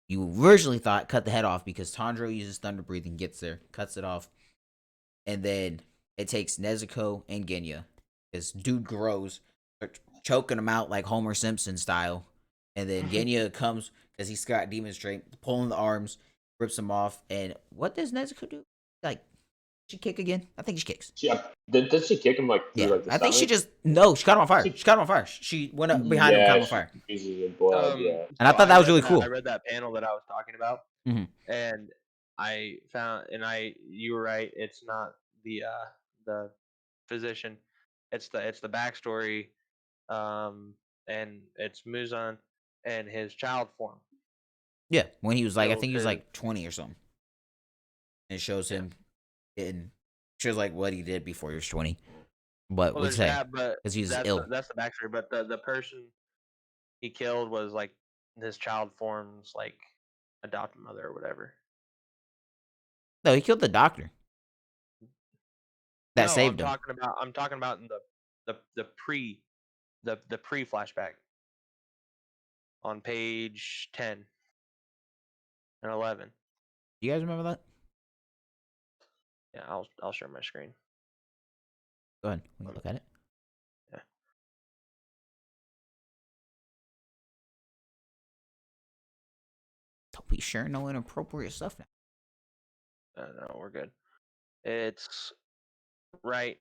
You originally thought cut the head off because Tandro uses thunder breathing, gets there, cuts it off, and then it takes Nezuko and Genya. This dude grows, choking him out like Homer Simpson style, and then Genya comes because he's got demon strength, pulling the arms, rips him off. And what does Nezuko do? Like, she kick again? I think she kicks. She, did she kick him like through Yeah, like the I think she stomach? just no. She caught him on fire. She, She caught him on fire. She went up behind him, caught yeah, him on she fire, uses the blood. Yeah. and I So thought that was really cool. I read that panel that I was talking about, Mm-hmm. and I found, you were right. It's not the physician. It's the backstory, and it's Muzan and his child form Yeah, when he was like, I killed think he was his. like 20 or something, and it shows Yeah. him in shows like what he did before he was 20. But Well, we'd there's say that, but because he was ill. that's the backstory. But the person he killed was like his child form's like adopted mother or whatever. No, he killed the doctor that No, saved him. I'm talking about in the pre the pre flashback on page 10 and 11. Do you guys remember that? Yeah, I'll share my screen. Go ahead. We can look at it. Yeah. Don't be sharing no inappropriate stuff now. No, we're good. It's right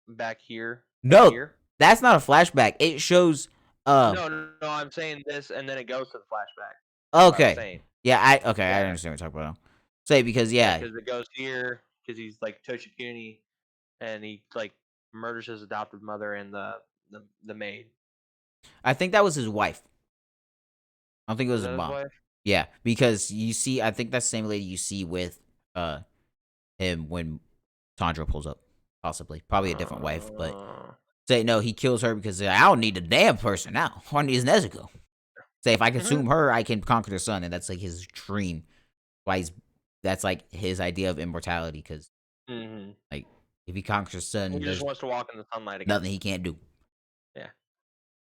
back here. No, Here. that's not a flashback. It shows. No, I'm saying this, and then it goes to the flashback. That's what I was Okay. saying. Yeah, I Yeah. understand what you're talking about now. Say because yeah, Because it goes here because he's like Toshikuni, and he like murders his adopted mother and the maid. I think that was his wife. I don't think it was Is his that his mom. wife? Yeah, because you see, I think that's the same lady you see with him when Tandra pulls up. Possibly, probably a different wife, but say no, he kills her because I don't need a damn person now. All I need is Nezuko. Say if I consume her, I can conquer the sun, and that's like his dream. Why that's like his idea of immortality because like if he conquers the sun, He just there's wants to walk in the sunlight again. nothing he can't do. Yeah.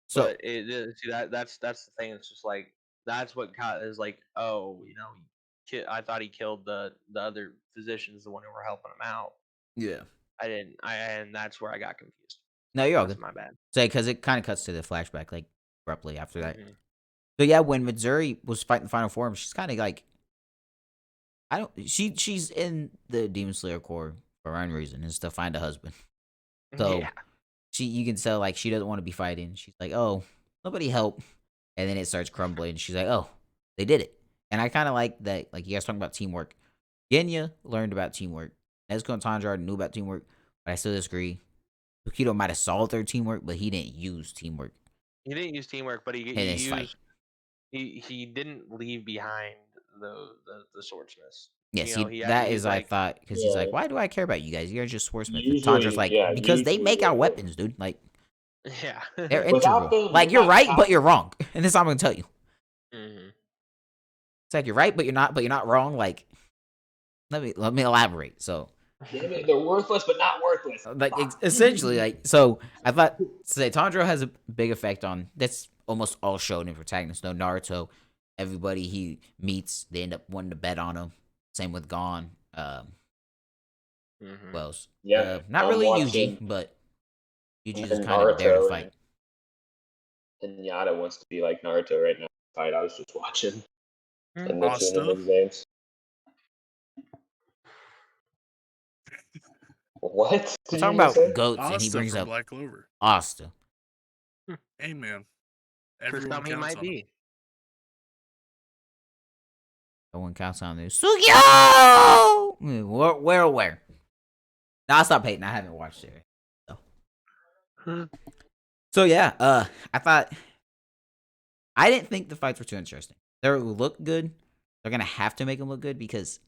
So But see that's the thing. It's just like that's what is like. Oh, I thought he killed the other physicians, the one who were helping him out. yeah, I didn't. And that's where I got confused. No, you're all That's good. my bad. So because it kind of cuts to the flashback like abruptly after that. Mhm. So yeah, when Missouri was fighting the final form, she's kind of like, she's in the Demon Slayer Corps for her own reason, is to find a husband. So Yeah. you can tell like she doesn't want to be fighting. She's like, oh, nobody help, and then it starts crumbling. She's like, oh, they did it, and I kind of like that. Like you guys talking about teamwork. Genya learned about teamwork. Nezuko and Tanjiro knew about teamwork, but I still disagree. Tokido might have saw their teamwork, but he didn't use teamwork He didn't use teamwork, but in this fight. he didn't leave behind the swordsmiths. Yes, that He's is I like, thought because he's like, Yeah. why do I care about you guys? You're just Swordsmith. And Tanjiro's Usually, like, yeah, because they make our weapons, dude. Like yeah. they're Without integral. them, Like you're without right, but Tanjiro, you're wrong, and this I'm gonna tell you. Mhm. It's like you're right, but you're not wrong. Like let me elaborate. So damn it, they're worthless but not worthless. like Fuck. essentially, like so I thought say Tanjiro has a big effect on that's almost all shonen protagonists. No Naruto, everybody he meets, they end up wanting to bet on him. Same with Gon. Mhm. Who else? Yeah, Not I'm really watching Yuji, but Yuji's just and kind of there to Naruto fight. and Yada wants to be like Naruto right now. Fight. I was just watching in the Asta? Tournament games. What We're did talking you just about say? goats, and he Asta brings from up Black Clover. Asta. Hey man, For everyone some, he counts might on him. be. No one counts on this. Sugyo! Where? No, I'll stop hating. I haven't watched it. So yeah, I didn't think the fights were too interesting. They look good. They're gonna have to make them look good because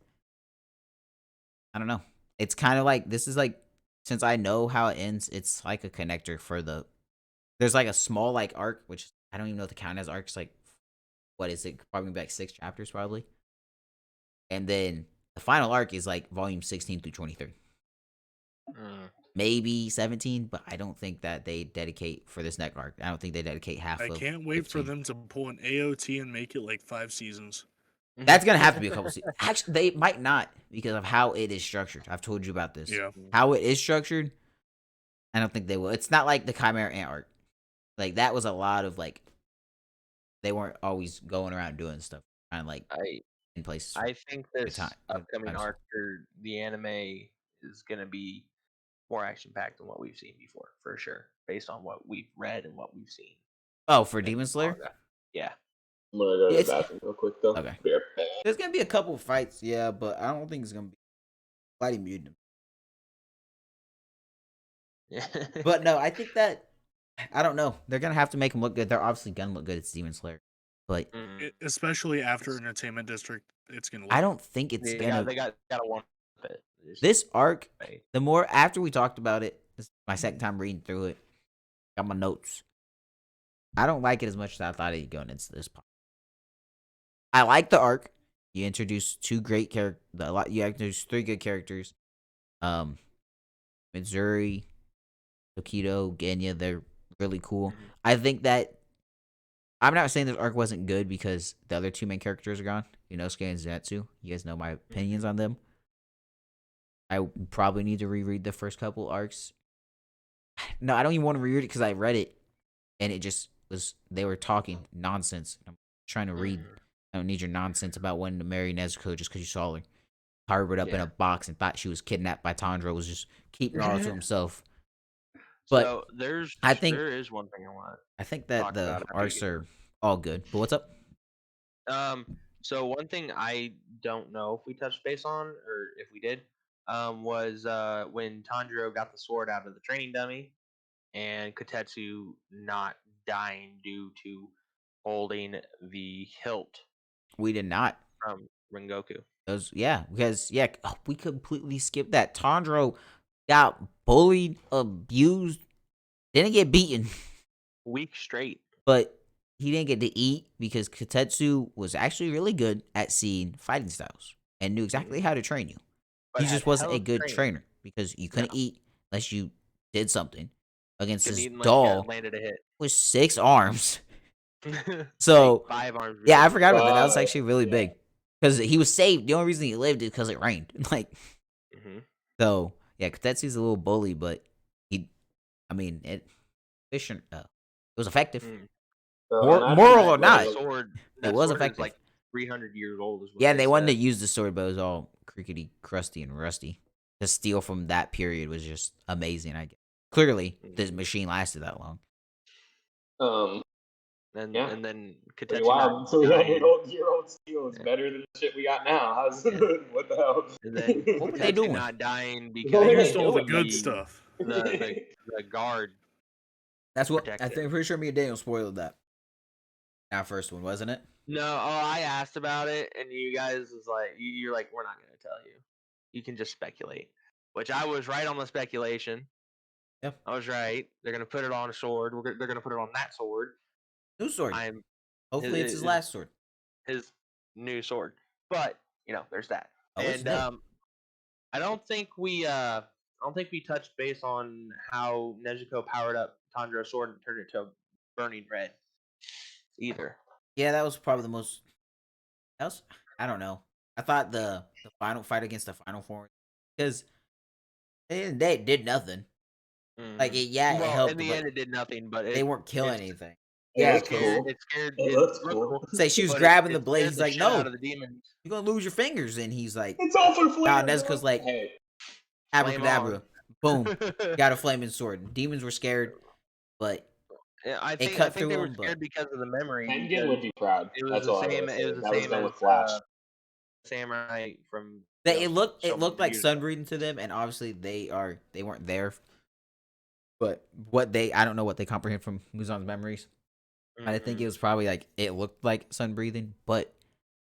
I don't know. It's kind of like this is like since I know how it ends, it's like a connector for the. There's like a small like arc, which I don't even know if the count as arcs. Like, what is it? Probably like 6 chapters, probably. And then the final arc is like volume 16 through 23. Maybe 17, but I don't think that they dedicate for this next arc. I don't think they dedicate half I of. can't wait for 15. them to pull an AOT and make it like 5 seasons. That's gonna have to be a couple seasons. Actually, they might not because of how it is structured. I've told you about this. Yeah. How it is structured, I don't think they will. It's not like the Chimera Ant arc. Like that was a lot of like they weren't always going around doing stuff, kind of like in places. I think this time- upcoming times. arc for the anime is gonna be more action packed than what we've seen before, for sure, based on what we've read and what we've seen. Oh, for in Demon the Slayer, manga. Yeah. I'm gonna go to It's- the bathroom real quick though. Okay. Be right back. there's gonna be a couple fights, yeah, but I don't think it's gonna be fighting mutant. But no, I think that I don't know. They're gonna have to make them look good. They're obviously gonna look good. It's Demon Slayer, but Especially after Entertainment District, it's gonna look I don't think it's gonna. they gotta want it. This arc, Right. the more after we talked about it, this is my second time reading through it. Got my notes. I don't like it as much as I thought it'd go into this part. I like the arc. You introduce 2 great characters. You introduce 3 good characters. Missouri, Tokido, Genya. They're really cool. I think that I'm not saying this arc wasn't good because the other 2 main characters are gone. Inosuke and Zetsu. You guys know my opinions on them. I probably need to reread the first couple arcs. No, I don't even want to reread it because I read it and it just was. They were talking nonsense. I'm trying to read. I don't need your nonsense about wanting to marry Nezuko just because you saw her harbored up in a box and thought she was kidnapped by Tanjiro. Was just keeping her all to himself. But so there is one thing I want. I think that talk the about after arcs you are all good. But what's up? So one thing I don't know if we touched base on or if we did, was when Tanjiro got the sword out of the training dummy and Kotetsu not dying due to holding the hilt We did not. from Rengoku. Because we completely skipped that. Tanjiro got bullied, abused, didn't get beaten, Week straight. but he didn't get to eat because Kotetsu was actually really good at seeing fighting styles and knew exactly how to train you. But He just had wasn't a hella good training. trainer because you couldn't eat unless you did something against Couldn't this eat unless you doll landed a hit. with 6 arms. Like So 5 arms. yeah, I really. forgot about that. That was Wow. actually really big because he was saved. The only reason he lived is because it rained. Like Mhm. so, Yeah, Katetsu's a little bully, but it was effective. So, and I Moral think or not, sword, it that was sword is effective. like 300 years old. Is what Yeah, they they wanted to said. use the sword, but it was all crickety, crusty, and rusty. To steal from that period was just amazing. I guess. Clearly, this machine lasted that long. And yeah, then pretty Katetsu wild. not So dying. 8-year-old steel is Yeah. better than the shit we got now. How's what the hell? And then What were they Katetsu doing? not dying What because were They they used all the doing, good man? stuff. the guard That's what I protected think. him. Pretty sure me and Daniel spoiled that. Our first one, wasn't it? No, I asked about it, and you guys was like, you're like, we're not gonna tell you. You can just speculate. Which I was right on the speculation. Yep. I was right. They're gonna put it on a sword. They're gonna put it on that sword. New sword. I'm Hopefully, it's his last sword. his new sword. But there's that. Oh, it's And dead. I don't think we touched base on how Nezuko powered up Tanjiro's sword and turned it to burning red either. Yeah, that was probably the most. That was. I don't know. I thought the final fight against the final form, because they did nothing. Like it Well, helped, in the but end, it did nothing. But they weren't killing anything. It Yeah, looked because cool. It scared. It It looked looked cool. say she was but grabbing it the blade. scared He's the like, shit out no, of the demons. you're gonna lose your fingers, and he's like, It's all for nah. flavor. Nezuko's like, Hey, Flame abracadabra, boom, on. got a flaming sword. Demons were scared, but Yeah, I it think cut they through were them. But scared because of the memory. Tengen Because would be proud. it was That's the all I same. gotta It say. was the That was same done as with Flash. Samurai from. it looked so many like years sun ago. breathing to them, and obviously they weren't there. But I don't know what they comprehend from Muzan's memories. I think it was probably like it looked like sun breathing, but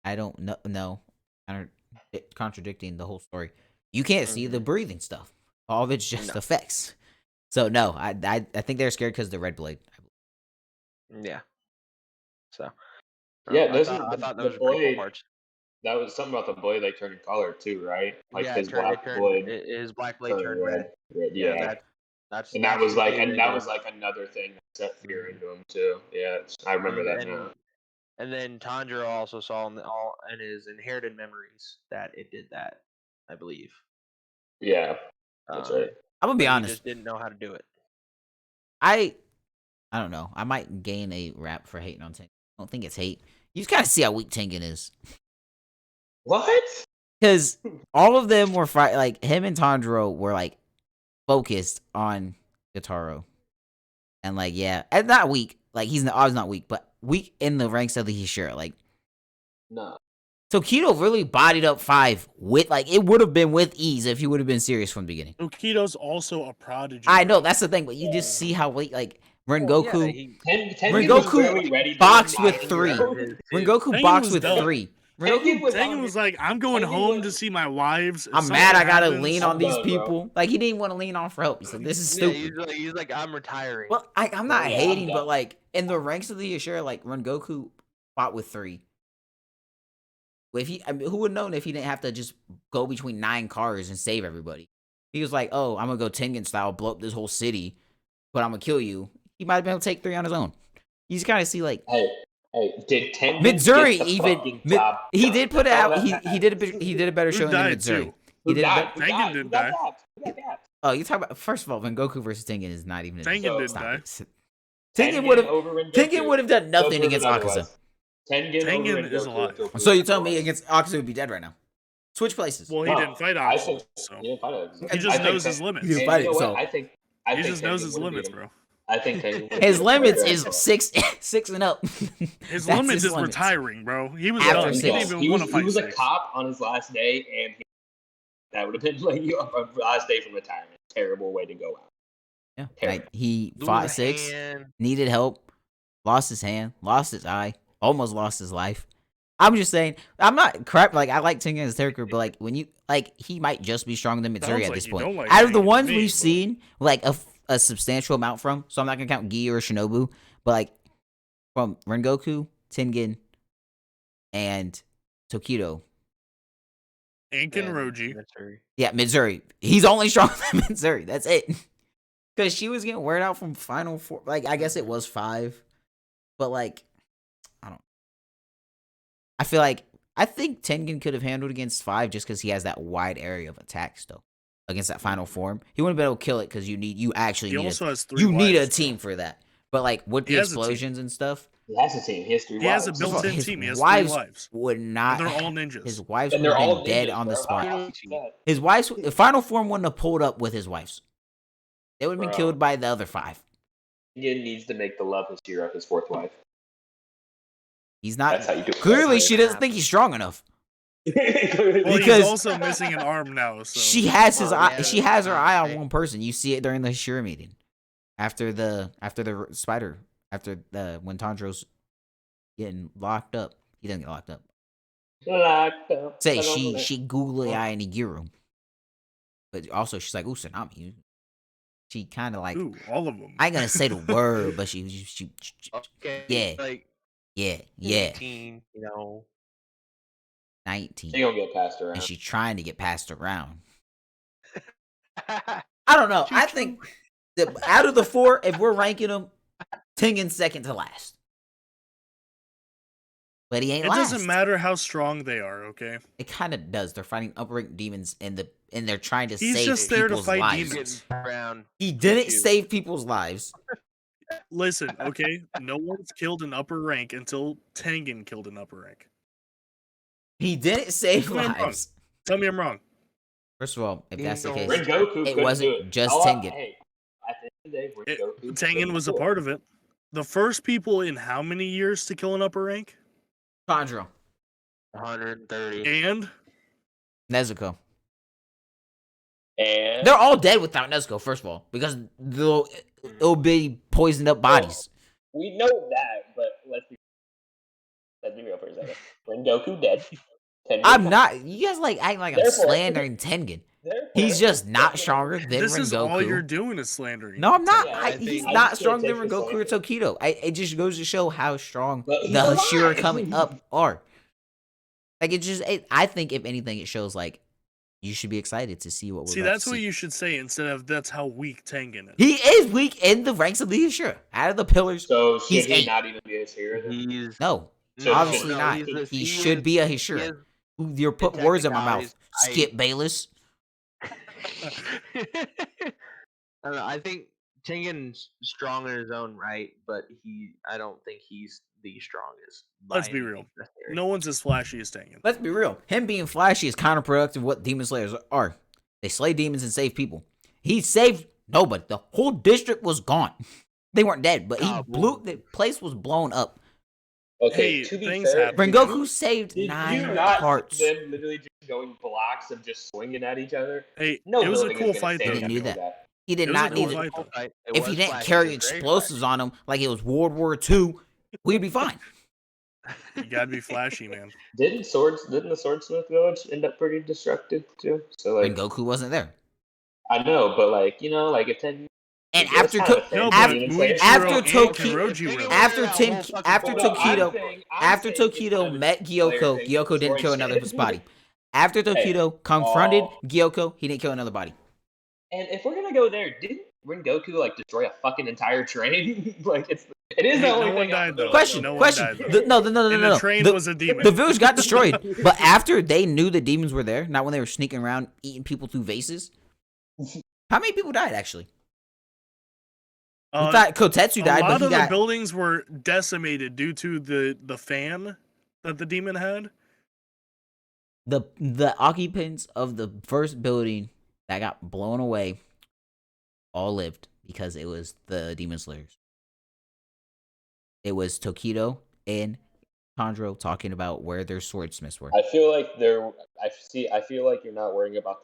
I don't know. No, I don't. It contradicting the whole story. You can't see the breathing stuff. All of it's just effects. So no, I think they're scared because the red blade. Yeah. So. Yeah, I thought those were pretty cool parts. That was something about the blade like turning color too, right? Like Yeah, his black blade his black blade turned red. Yeah. That's And that was the like, thing and they that did. was like another thing that set fear into him too. Yeah, I remember that now. And then Tanjiro also saw in his inherited memories that it did that, I believe. Yeah, that's right. I'm gonna be honest. He just didn't know how to do it. I don't know. I might gain a rap for hating on Tengen. I don't think it's hate. You just gotta see how weak Tengen is. What? Because all of them were like him and Tanjiro were like focused on Gyutaro, and like and not weak. Like I was not weak, but weak in the ranks of the Hishira. Like no. Tokido really bodied up 5 with it would have been with ease if he would have been serious from the beginning. Tokido's also a prodigy. I know that's the thing, but you just see how weak Rengoku. Rengoku boxed with 3. Rengoku boxed with done. 3. Tengen was like, I'm going home to see my wives. I'm mad I gotta lean on these people. Like, he didn't want to lean on for help. He said, this is stupid. He's like, I'm retiring. Well, I'm not hating, but like, in the ranks of the Ashura, like, Rengoku fought with 3. If who would have known if he didn't have to just go between 9 cars and save everybody? He was like, oh, I'm gonna go Tengen style, blow up this whole city, but I'm gonna kill you. He might have been able to take 3 on his own. You just kind of see, like, hey, did Tengen Mitsuri get the even fucking job he done? did put it out. He did a better showing than died Mitsuri. too? He did. Tengen didn't die. Oh, you talk about first of all, Rengoku versus Tengen is not even. Tengen didn't die. Tengen would have done nothing against Akaza. Tengen is alive. So you tell me against Akaza would be dead right now. Switch places. Well, he didn't fight Akaza, so he just knows his limits. He didn't fight it, so he just knows his limits, bro. I think his limits is 6 and up. His limits is retiring, bro. He was After done. He 6. didn't even want to fight. He was a cop on his last day, and that would have been like your last day from retirement. Terrible way to go out. Yeah, like, he fought 6, needed help, lost his hand, lost his eye, almost lost his life. I'm just saying, I'm not crap. Like, I like Tengen as a character, but like when you he might just be stronger than Mitsuri at this point. Out of the ones we've seen, like a substantial amount from, so I'm not gonna count Gi or Shinobu, but like from Rengoku, Tengen, and Tokido. Roji. Yeah, Mitsuri. He's only stronger than Mitsuri. That's it. Because she was getting weared out from Final 4. Like, I guess it was 5. But, like, I don't. I think Tengen could have handled against 5 just because he has that wide area of attack still. against that final form. He wouldn't be able to kill it because you actually He need also has 3 you need a wives, bro. team for that. But like with He the has a team. explosions and stuff, He has a team. He has 3 He has a wives. first of all, built-in his team. He has 3 wives wives. would not. And they're all ninjas. His wives And would they're have all been dead ninjas, on the bro. spot. How is that? His wives, the final form wouldn't have pulled up with his wives. They would have been Bro. killed by the other 5. Negan needs to make the love Hashira his 4th wife. He's not. That's how you do it. Clearly, That's she doesn't think he's strong enough. Well, Because- he's also missing an arm now. So She has his Oh, eye. yeah, She has her eye on right. one person. You see it during the Hashira meeting, after the spider, when Tanjiro's getting locked up. He doesn't get locked up. Locked up. Say she googly eye Nigiru, but also she's like, ooh, Tsunami. She kind of like, ooh, all of them. I ain't gonna say the word, but she Okay. Yeah. Like yeah 18, you know. 19, She gonna get passed around. and she's trying to get passed around. I don't know. I think that out of the 4, if we're ranking them, Tengen's second to last. But he ain't It last. doesn't matter how strong they are, okay? It kind of does. They're fighting upper rank demons, and they're trying to He's save just there to people's fight lives. demons. Around. He didn't Shoot. save people's lives. Listen, okay? No one's killed an upper rank until Tengen killed an upper rank. He didn't save Tell me I'm wrong. lives. Tell me I'm wrong. First of all, if that's the No. case, Rengoku it couldn't wasn't do it. just Oh, Tengen. Hey, at the end of the day, Rengoku Tengen couldn't was a do it. part of it. The first people in how many years to kill an upper rank? Tanjiro, 130. And Nezuko. And They're all dead without Nezuko, first of all, because it'll be poisoned up bodies. we know that, but let's be real for a second. Rengoku dead. Tengen I'm died. not. You guys like acting like I'm Therefore- slandering Tengen. Therefore, He's just not Tengen- stronger than this is all you're Rengoku. doing is slandering. No, I'm not. Yeah, I He's think- not I just stronger than can't take Rengoku or this Tokido. It just goes to show how strong But the he's Hashira alive. coming up are. Like I think if anything, it shows like you should be excited to see what we're See, about that's to what see. you should say instead of that's how weak Tengen is. He is weak in the ranks of the Hashira. Out of the pillars, So should He's he 8. not even be a hero? Then? He's no, So obviously no, not. he's He he should is- be a he Hashira. is- You're putting words in my mouth. technicalities, Skip Bayless. I don't know. I think Tengen's strong in his own right, but I don't think he's the strongest. by Let's be any real. means necessary. No one's as flashy as Tengen. Let's be real. Him being flashy is counterproductive of what demon slayers are. They slay demons and save people. He saved nobody. The whole district was gone. They weren't dead, but he blew. The place was blown up. Okay, Hey, to be things fair, happen. Rengoku saved did 9 you not hearts. see them literally just going blocks of just swinging at each other? Hey, No it was a building is cool gonna fight stand though. Didn't up do to that. He did It was a not cool need fight, it. though. It If was he didn't flashy, carry it was very explosives on him like it was World War II, we'd be fine. You gotta be flashy, man. Didn't the Swordsmith village end up pretty destructed too? So like, Rengoku wasn't there. I know, but like if 10 And that's after kind of a To- thing No, for but after- demon slayers. after Muichiro and Toki- Kuroji were there. after that Tim- whole fucking after bullshit. Tokido- after Tokido met Gyoko, Gyoko didn't kill another body. After Tokido confronted Gyoko, he didn't kill another body. And if we're gonna go there, didn't Rengoku like destroy a fucking entire train? Like it is Hey, the no only one thing. died, though. Question, No one question. died, though. No. And the train was a demon. The village got destroyed, but after they knew the demons were there, not when they were sneaking around eating people through vases. How many people died actually? We thought Kotetsu a died, lot but he of the got. buildings were decimated due to the fan that the demon had. The occupants of the first building that got blown away all lived because it was the demon slayers. It was Tokido and Tanjiro talking about where their swordsmiths were. I feel like I feel like you're not worrying about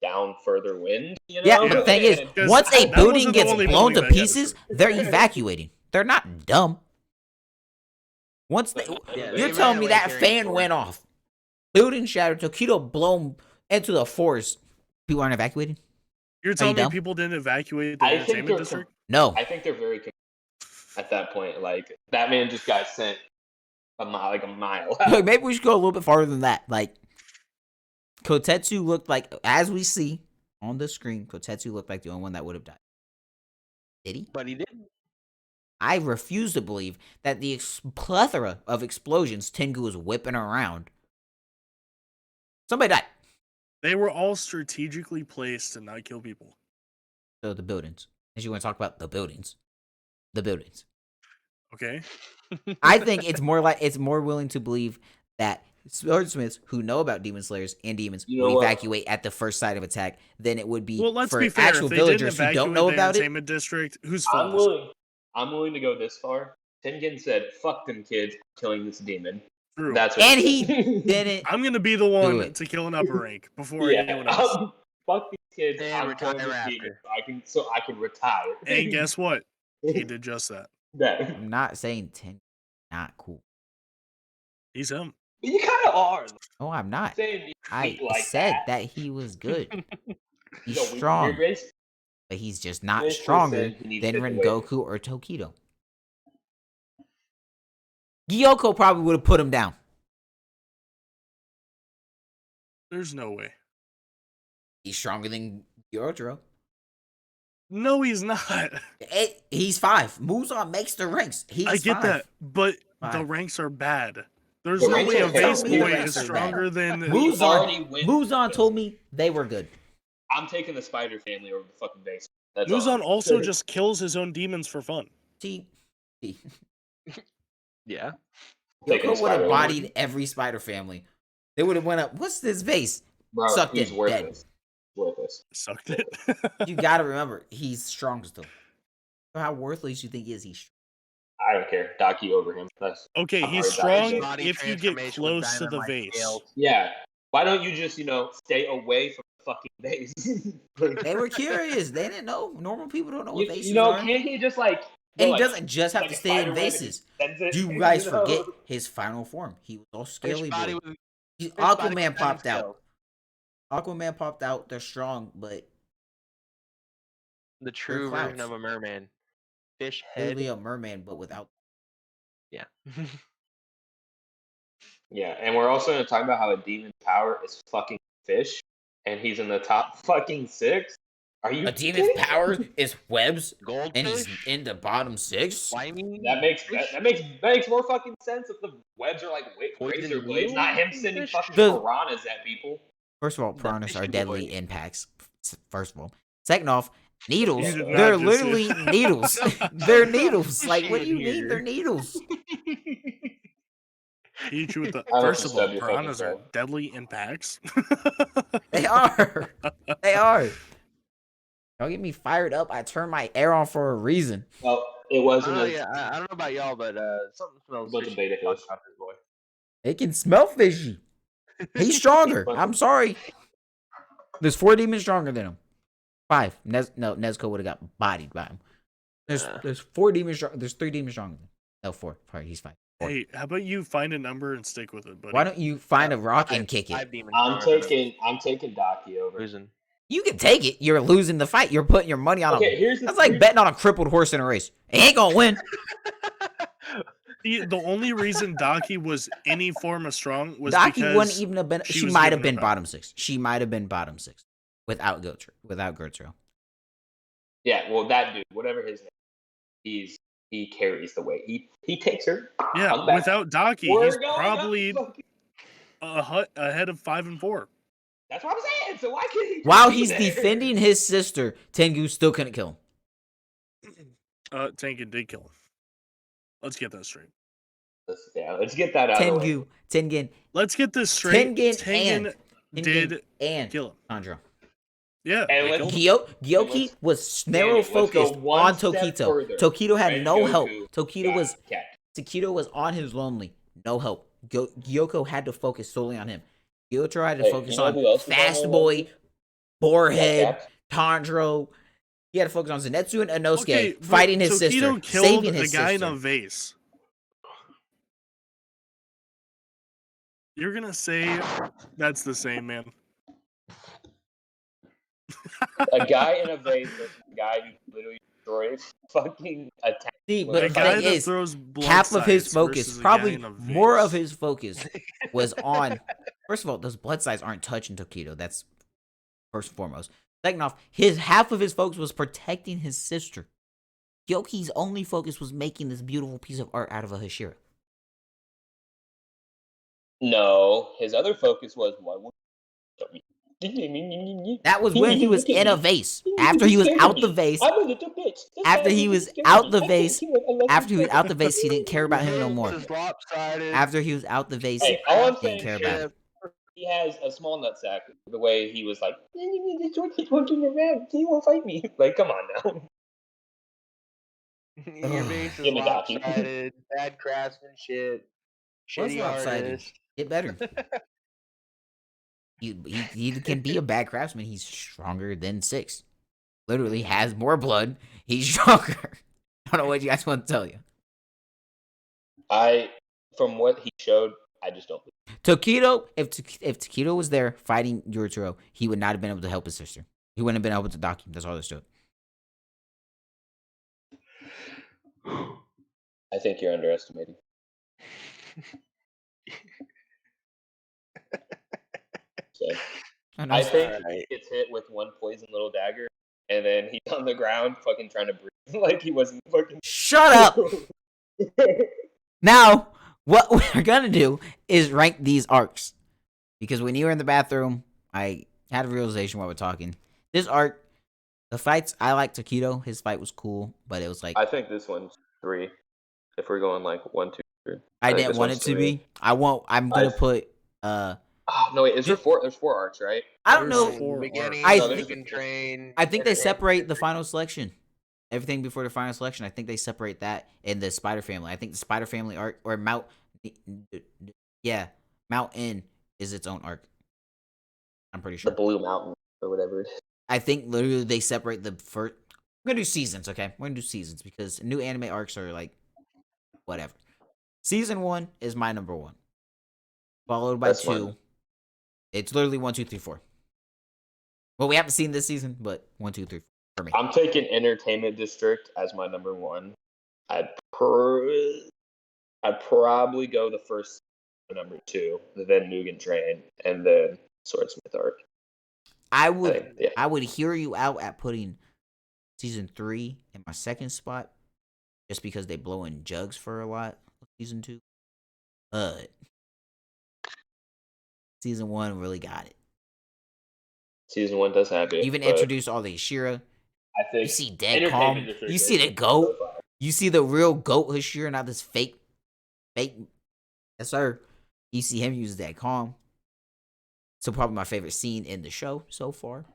down further wind. You know? Yeah, Yeah. the thing is, Because once a that building wasn't the gets only blown to building that got pieces, they're evacuating. They're not dumb. Once they, Yeah, you're they telling ran me away that carrying fan swords. went off, building shattered, Tokido blown into the forest. People aren't evacuating. You're telling me dumb? people didn't evacuate the I think entertainment they're district? No, I think they're very at that point. Like that man just got sent a mile. Look, maybe we should go a little bit farther than that. Like Kotetsu looked like, as we see on the screen, Kotetsu looked like the only one that would have died. Did he? But he didn't. I refuse to believe that the plethora of explosions Tengu was whipping around. Somebody died. They were all strategically placed to not kill people. So the buildings. As you want to talk about the buildings. The buildings. Okay. I think it's more willing to believe that swordsmiths who know about demon slayers and demons You know will what? evacuate at the first site of attack than it would be Well, let's for be fair. actual If they didn't villagers who don't evacuate know the about it. entertainment district, whose fault I'm was it? willing. I'm willing to go this far. Tengen said, "Fuck them kids, killing this demon." True. That's what And he he said. didn't. I'm gonna be the Do one it. to kill an upper rank before Yeah. anyone else. Fuck these kids. And I'm killing retire this demon after. so I can retire. And guess what? He did just that. that. I'm not saying 10 not cool. He's him. You kind of are. No, I'm not. Saying you I speak like said that he was good. He's No, strong, you're basically but he's just not basically stronger saying he needs than to get away. Rengoku or Tokido. Gyoko probably would have put him down. There's no way. He's stronger than Gyotaro. No, he's not. He's 5. Muzan makes the ranks. He's I get 5. that, but the 5. ranks are bad. There's The no ranks way are a vase terrible. boy The is ranks are bad. stronger than. Muz- already win. Muzan told me they were good. I'm taking the spider family over the fucking base. That's Muzan all. also just kills his own demons for fun. See, Yeah. Taking Yoko the would have spider bodied every spider family. They would have went up. What's this vase? Bro, Sucked he's it, worthless. Worthless. Sucked it. You gotta remember, he's strong still. So how worthless you think is he? I don't care. Daki over him. That's Okay, I'm he's already strong dying. if you get Transformation with close to the dynamite vase. scales. Yeah. Why don't you just, stay away from the fucking base? They were curious. They didn't know. Normal people don't know what vases you know, are. can't he just like? And he like, doesn't just have like to a stay spider in web and vases. sends it, You guys you know? forget his final form. He was all Fish scaly body boy. with- He- fish body with Aquaman dynamite popped out. scales. Aquaman popped out. They're strong, but The true clouds. version of a merman. Fish head. literally a merman, but without. Yeah. Yeah, and we're also going to talk about how a demon's power is fucking fish, and he's in the top fucking 6. Are you A demon's kidding? power is webs, and he's Goldfish. in the bottom 6. Slimy. That makes fish. that makes more fucking sense if the webs are like Poison razor blades, needle not him fucking sending fish? fucking The- piranhas at people. First of all, The piranhas fishy are deadly boy. impacts. First of all. Second off, needles. You did not They're just literally say- needles. They're needles. Like, what do you Fishy mean? here. They're needles. He hit you with the. I First hope of you all, stub your fucking piranhas are toe. deadly impacts. They are. They are. Don't get me fired up. I turn my air on for a reason. Well, it wasn't. Oh as- yeah, I don't know about y'all, but something smells Bunch of fishy beta talking fish. about this boy. It can smell fishy. He's stronger. I'm sorry. There's 4 demons stronger than him. 5. Nezuko would have got bodied by him. There's 4 demons. There's 3 demons stronger than him. No, 4. Sorry, he's 5. 4. Hey, how about you find a number and stick with it, buddy? Why don't you find a rock and kick it? I'm taking Daki over. Losing. You can take it. You're losing the fight. You're putting your money on Okay, him. here's the That's like here's- betting on a crippled horse in a race. He ain't gonna win. The only reason Daki was any form of strong was Daki because wouldn't even have been. she She was might have given been her power. bottom 6. She might have been bottom 6 without Gertrude. Yeah, well, that dude, whatever his name, he carries the weight. He takes her. Yeah, I'm back. without Daki, We're he's going up probably fucking- ahead of 5 and 4. That's what I'm saying. So why can't he? just While be he's there? defending his sister, Tengu still couldn't kill him. Tengen did kill him. Let's get that straight. Let's get that out. of the way. Tengen, Let's get this straight. Tengen did and kill him. Chandra. Yeah. And they let's- killed him. Gyoki was narrow focused let's go one on step Tokito. further. Tokito had Red no help. Goku Tokito was on his lonely, no help. Gyoko had to focus solely on him. Gyotaro had to Hey, focus you know on who else was on Fast his Boy, lonely? Boarhead, Cat. Tanjiro. He had to focus on Zenitsu and Inosuke Okay, but fighting his Tokito sister, killed saving a his guy sister. in a vase. You're gonna say that's the same, man. A guy in a vase versus a guy who literally destroys fucking attack. See, Well, but A the guy thing that is, throws blood half of his sights focus, versus a guy probably in a more of vase. his focus, was on. First of all, those blood sides aren't touching Tokito. That's first and foremost. Second off, half of his focus was protecting his sister. Gyoki's only focus was making this beautiful piece of art out of a Hashira. No, his other focus was what? That was when he was in a vase. After he was out the vase, I'm a little bitch. after he was out the vase, after he was out the vase, he didn't care about him no more. This is lopsided. After he was out the vase, Hey, all I'm didn't saying care is about it. he has a small nutsack. The way he was like, the short kid won't turn around. He won't fight me. Like, come on now. Your base is Give me Docky. lopsided, bad craftsmanship, What's shitty lopsided? artist. Get better. He can be a bad craftsman. He's stronger than 6. Literally has more blood. He's stronger. I don't know what you guys want to tell you. From what he showed, I just don't. Taquito, if Taquito was there fighting Yurotaro, he would not have been able to help his sister. He wouldn't have been able to dock him. That's all there's to it. I think you're underestimating. So, I think he gets hit with one poison little dagger, and then he's on the ground fucking trying to breathe like he wasn't fucking. Shut up! Now, what we're gonna do is rank these arcs. Because when you were in the bathroom, I had a realization while we're talking. This arc, the fights, I like Taquito. His fight was cool, but it was like... I think this one's 3. If we're going like 1, 2, 3. I didn't want it to be. I'm gonna put... Oh, no, wait, is there 4? There's 4 arcs, right? I don't know. I think they separate the final selection. Everything before the final selection, I think they separate that in the Spider Family. I think the Spider Family arc, or Mount N is its own arc. I'm pretty sure. The Blue Mountain, or whatever it is. I think literally they separate the first... We're gonna do seasons, okay? We're gonna do seasons, because new anime arcs are like... whatever. Season 1 is my number 1. Followed by 2. Fun. It's literally 1, 2, 3, 4. Well, we haven't seen this season, but 1, 2, 3 for me. I'm taking Entertainment District as my number 1. I'd probably go the first number 2, then Mugen Train, and then Swordsmith arc. I would hear you out at putting season 3 in my second spot, just because they blow in jugs for a lot of season 2. But season 1 really got it. Season 1 does have it. Even introduce all the Hashira. I think you see Dead Calm. You see the goat. You see the real goat Hashira, not this fake. Yes, sir. You see him use Dead Calm. So probably my favorite scene in the show so far.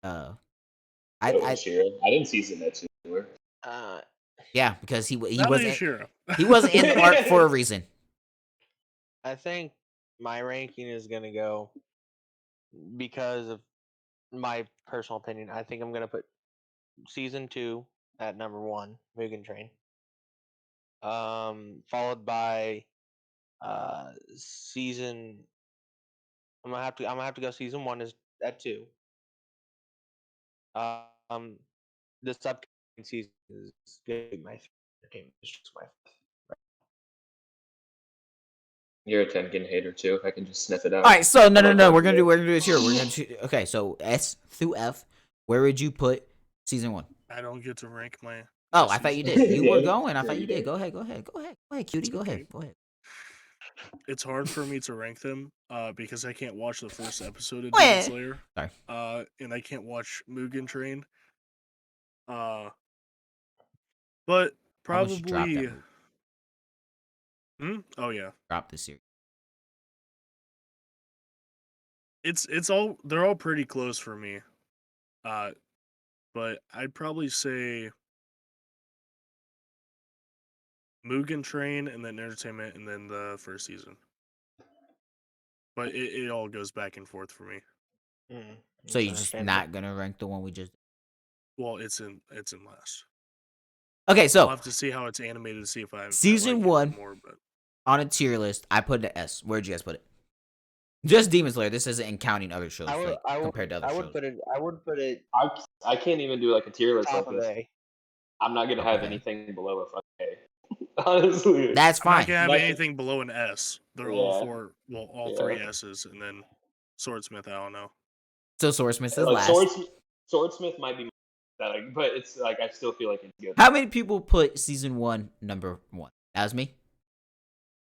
Hashira. I didn't see Zenitsu anywhere. Yeah, because he wasn't Hashira. He wasn't in the arc for a reason. I think my ranking is gonna go because of my personal opinion. I think I'm gonna put season 2 at number 1, Mugen Train. Followed by season. I'm gonna have to go. Season 1 is at 2. This upcoming season is gonna be my favorite. It's just my. You're a Tengen hater too. If I can just sniff it out. All right, so no. We're gonna do this here. Okay, so S through F. Where would you put season 1? I don't get to rank my. Oh, I thought you did. You were going. I thought you did. Go ahead, cutie. Go ahead. It's hard for me to rank them because I can't watch the first episode of Demon Slayer. Sorry. And I can't watch Mugen Train. But probably. Oh yeah. Drop the series. They're all pretty close for me. But I'd probably say Mugen Train and then Entertainment and then the first season. But it all goes back and forth for me. So you're just not gonna rank the one we just... Well, it's in last. Okay, so I'll have to see how it's animated to see if I season like 1 more, but on a tier list, I put it at S. Where'd you guys put it? Just Demon Slayer. This isn't in counting other shows compared to other shows. I would put it. I can't even do like a tier list top like of this. A. I'm not gonna have anything below a fucking A. Honestly, That's fine. I'm not gonna have anything below an S. They're all four. Well, all 3 S's, and then Swordsmith. I don't know. So Swordsmith is like last. Swordsmith might be, but it's like I still feel like it's good. How many people put season 1 number 1? That was me.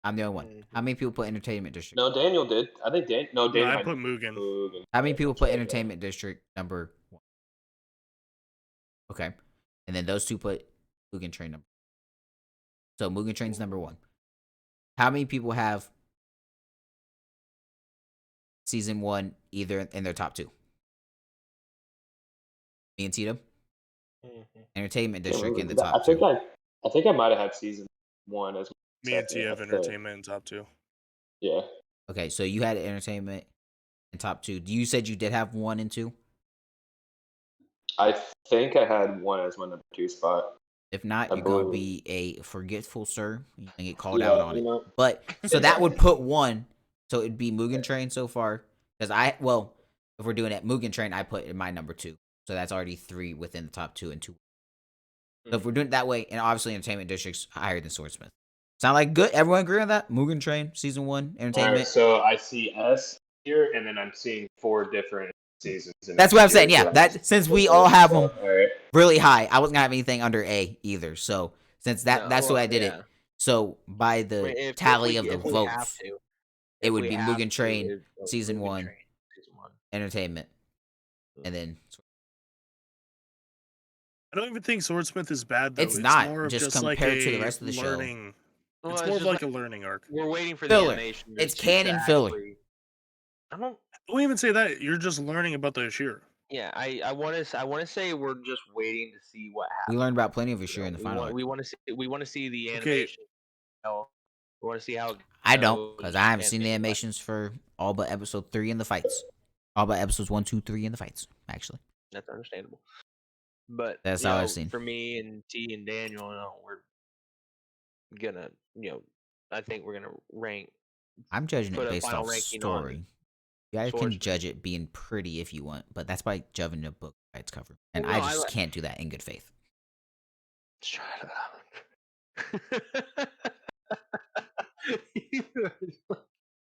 I'm the only one. How many people put Entertainment District? No, Daniel did. I think No, Daniel I had put Mugen. Mugen. How many people put Yeah. Entertainment District number 1? Okay. And then those two put Mugen Train number. So Mugen Train's number 1. How many people have season 1 either in their top 2? Me and Tdub. Entertainment District in the top 2. I think I might have had season 1 as Me and T second, have I think. Entertainment in top 2. Yeah. Okay, so you had Entertainment in top 2. You said you did have 1 and 2? I think I had 1 as my number 2 spot. If not, I you're going to believe. be a forgetful sir. You're going to get called out on you it. know. But, so that would put 1. So it'd be Mugen Train so far. Because if we're doing it, Mugen Train, I put in my number 2. So that's already 3 within the top 2 and 2. So if we're doing it that way, and obviously Entertainment District's higher than Swordsmith. Sound like good? Everyone agree on that? Mugen Train, season 1, Entertainment. All right, so I see S here, and then I'm seeing 4 different seasons. That's what I'm saying. Yeah, that since we all have them All right. really high, I wasn't gonna have anything under A either. So since that's the way I did it. So by the tally of the votes, it would be Mugen Train, season 1, Entertainment, and then. I don't even think Swordsmith is bad though. It's not, more of just like compared a to the rest of the show. learning. It's more of like a learning arc. We're waiting for Filler. the animation. It's canon filler. I don't even say that. You're just learning about the Ashir. Yeah, I want to say we're just waiting to see what happens. We learned about plenty of Ashir in the final. We want to see the animation. We want to see how. I don't, because I haven't seen the animations for all but episode 3 in the fights. All but episodes 1, 2, 3 in the fights. Actually, that's understandable. But that's all I've seen. For me and T and Daniel, we're gonna, I think we're gonna rank. I'm judging it based off story. You guys can judge it being pretty if you want, but that's by judging the book by its cover, and I just can't do that in good faith. Shut up.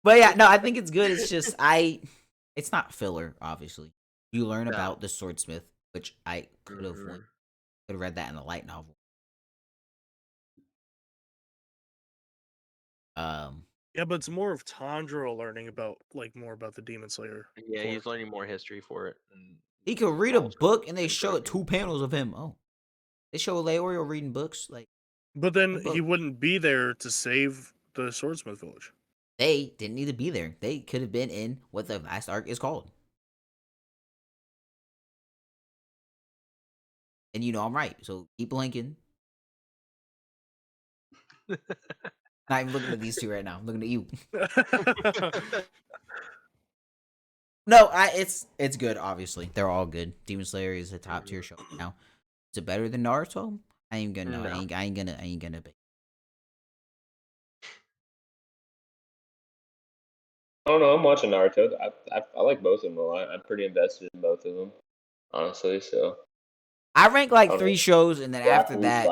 But yeah, no, I think it's good. It's just it's not filler. Obviously, you learn about the Swordsmith, which I could have read that in a light novel. Yeah, but it's more of Tandro learning about more about the Demon Slayer. Yeah, he's learning more history for it. He could read a book, and they show it 2 panels of him. Oh, they show Leorio reading books, But then he wouldn't be there to save the Swordsmith village. They didn't need to be there. They could have been in what the last arc is called. And I'm right, so keep blinking. Not even looking at these two right now. I'm looking at you. No, it's good. Obviously, they're all good. Demon Slayer is a top tier show now. Is it better than Naruto? I ain't gonna know. No. I ain't gonna be. I don't know. I'm watching Naruto. I like both of them a lot. I'm pretty invested in both of them, honestly. So I rank 3 shows, and then after that,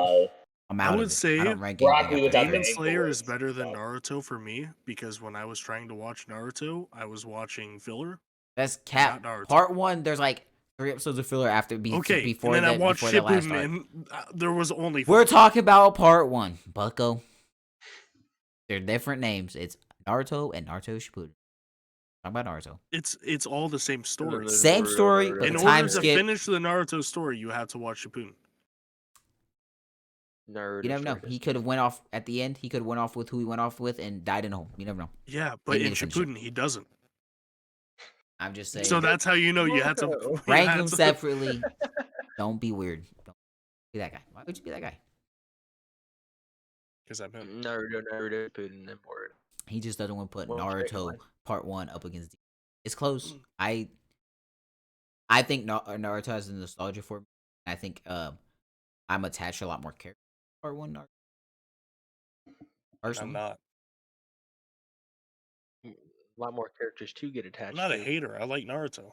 I'm out. I would say Demon Slayer is better than Naruto for me because when I was trying to watch Naruto, I was watching filler. That's cap. Part 1, there's 3 episodes of filler after before and then I watched the last Shippuden, and there was only. We're talking about part 1, Bucko. They're different names. It's Naruto and Naruto Shippuden. Talk about Naruto. It's all the same story. Same story, but in the order time to skip. finish the Naruto story, you have to watch Shippuden. You never know. He could have went off at the end. He could have went off with who he went off with and died in home. You never know. Yeah, but in Shippuden, he doesn't. I'm just saying. So that's how you know you had to rank them separately. Don't be weird. Don't be that guy. Why would you be that guy? Because I'm him. Naruto, Shippuden, and board. He just doesn't want to put Naruto Part 1 up against. It's close. I think Naruto has the nostalgia for me. I think I'm attached to a lot more characters. Part 1 Naruto. I'm not. A lot more characters to get attached. I'm not a hater. I like Naruto.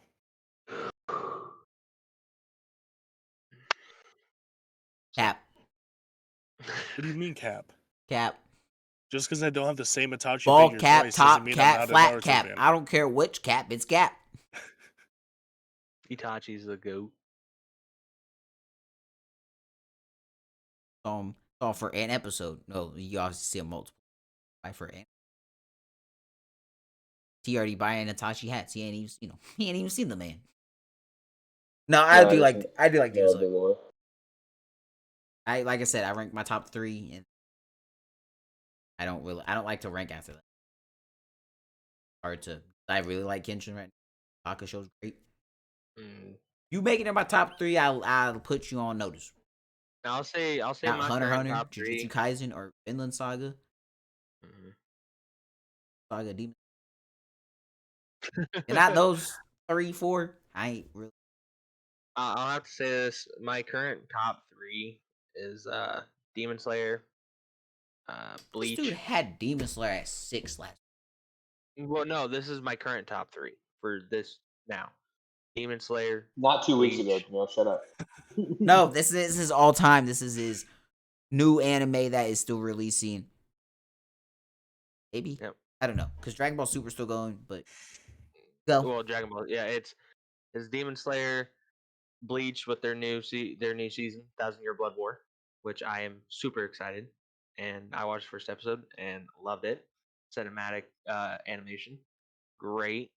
Cap. What do you mean cap? Cap. Just because I don't have the same Itachi ball figure cap, twice top mean cap, flat cap. Fan. I don't care which cap. It's cap. Itachi's the goat. For an episode. No, you obviously see him multiple. buy for it. He already buying Itachi hats. He ain't even he ain't even seen the man. No, I do like Demon the Slayer. lore. Like I said, I rank my top 3, and I don't like to rank after that. Hard to. I really like Kenshin right now. Hakusho's great. You make it in my top 3, I'll put you on notice. I'll say Not my Hunter current Hunter, top Jujutsu 3. Kaisen, or Vinland Saga. Saga Demon. And not those 3, 4. I ain't really. I'll have to say this. My current top 3 is Demon Slayer, This Bleach. dude had Demon Slayer at 6 last. Well, no, this is my current top 3 for this now. Demon Slayer. Not 2 weeks ago, Bleach. Jamil. Shut up. No, this is all time. This is his new anime that is still releasing. Maybe. Yep. I don't know, because Dragon Ball Super still going, but go. Well, Dragon Ball. Yeah, it's Demon Slayer, Bleach with their new season, 1,000-Year Blood War, which I am super excited. And I watched the first episode and loved it. Cinematic animation, great.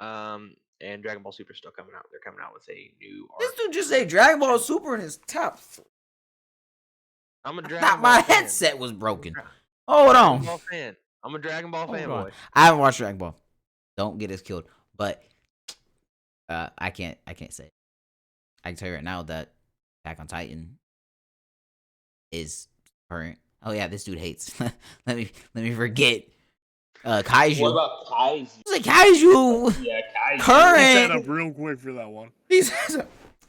And Dragon Ball Super still coming out. They're coming out with a new arc. This dude just say Dragon Ball Super in his top. I'm a Dragon Not Ball my fan. headset was broken. Hold Dragon on. Ball fan. I'm a Dragon Ball Hold on. fanboy. I haven't watched Dragon Ball. Don't get us killed. But I can't say it. I can tell you right now that Attack on Titan is current. Oh yeah, this dude hates. let me forget. Kaiju. What about Kaiju? It's like Kaiju. Yeah, Kaiju. Current. He set up real quick for that one. He says,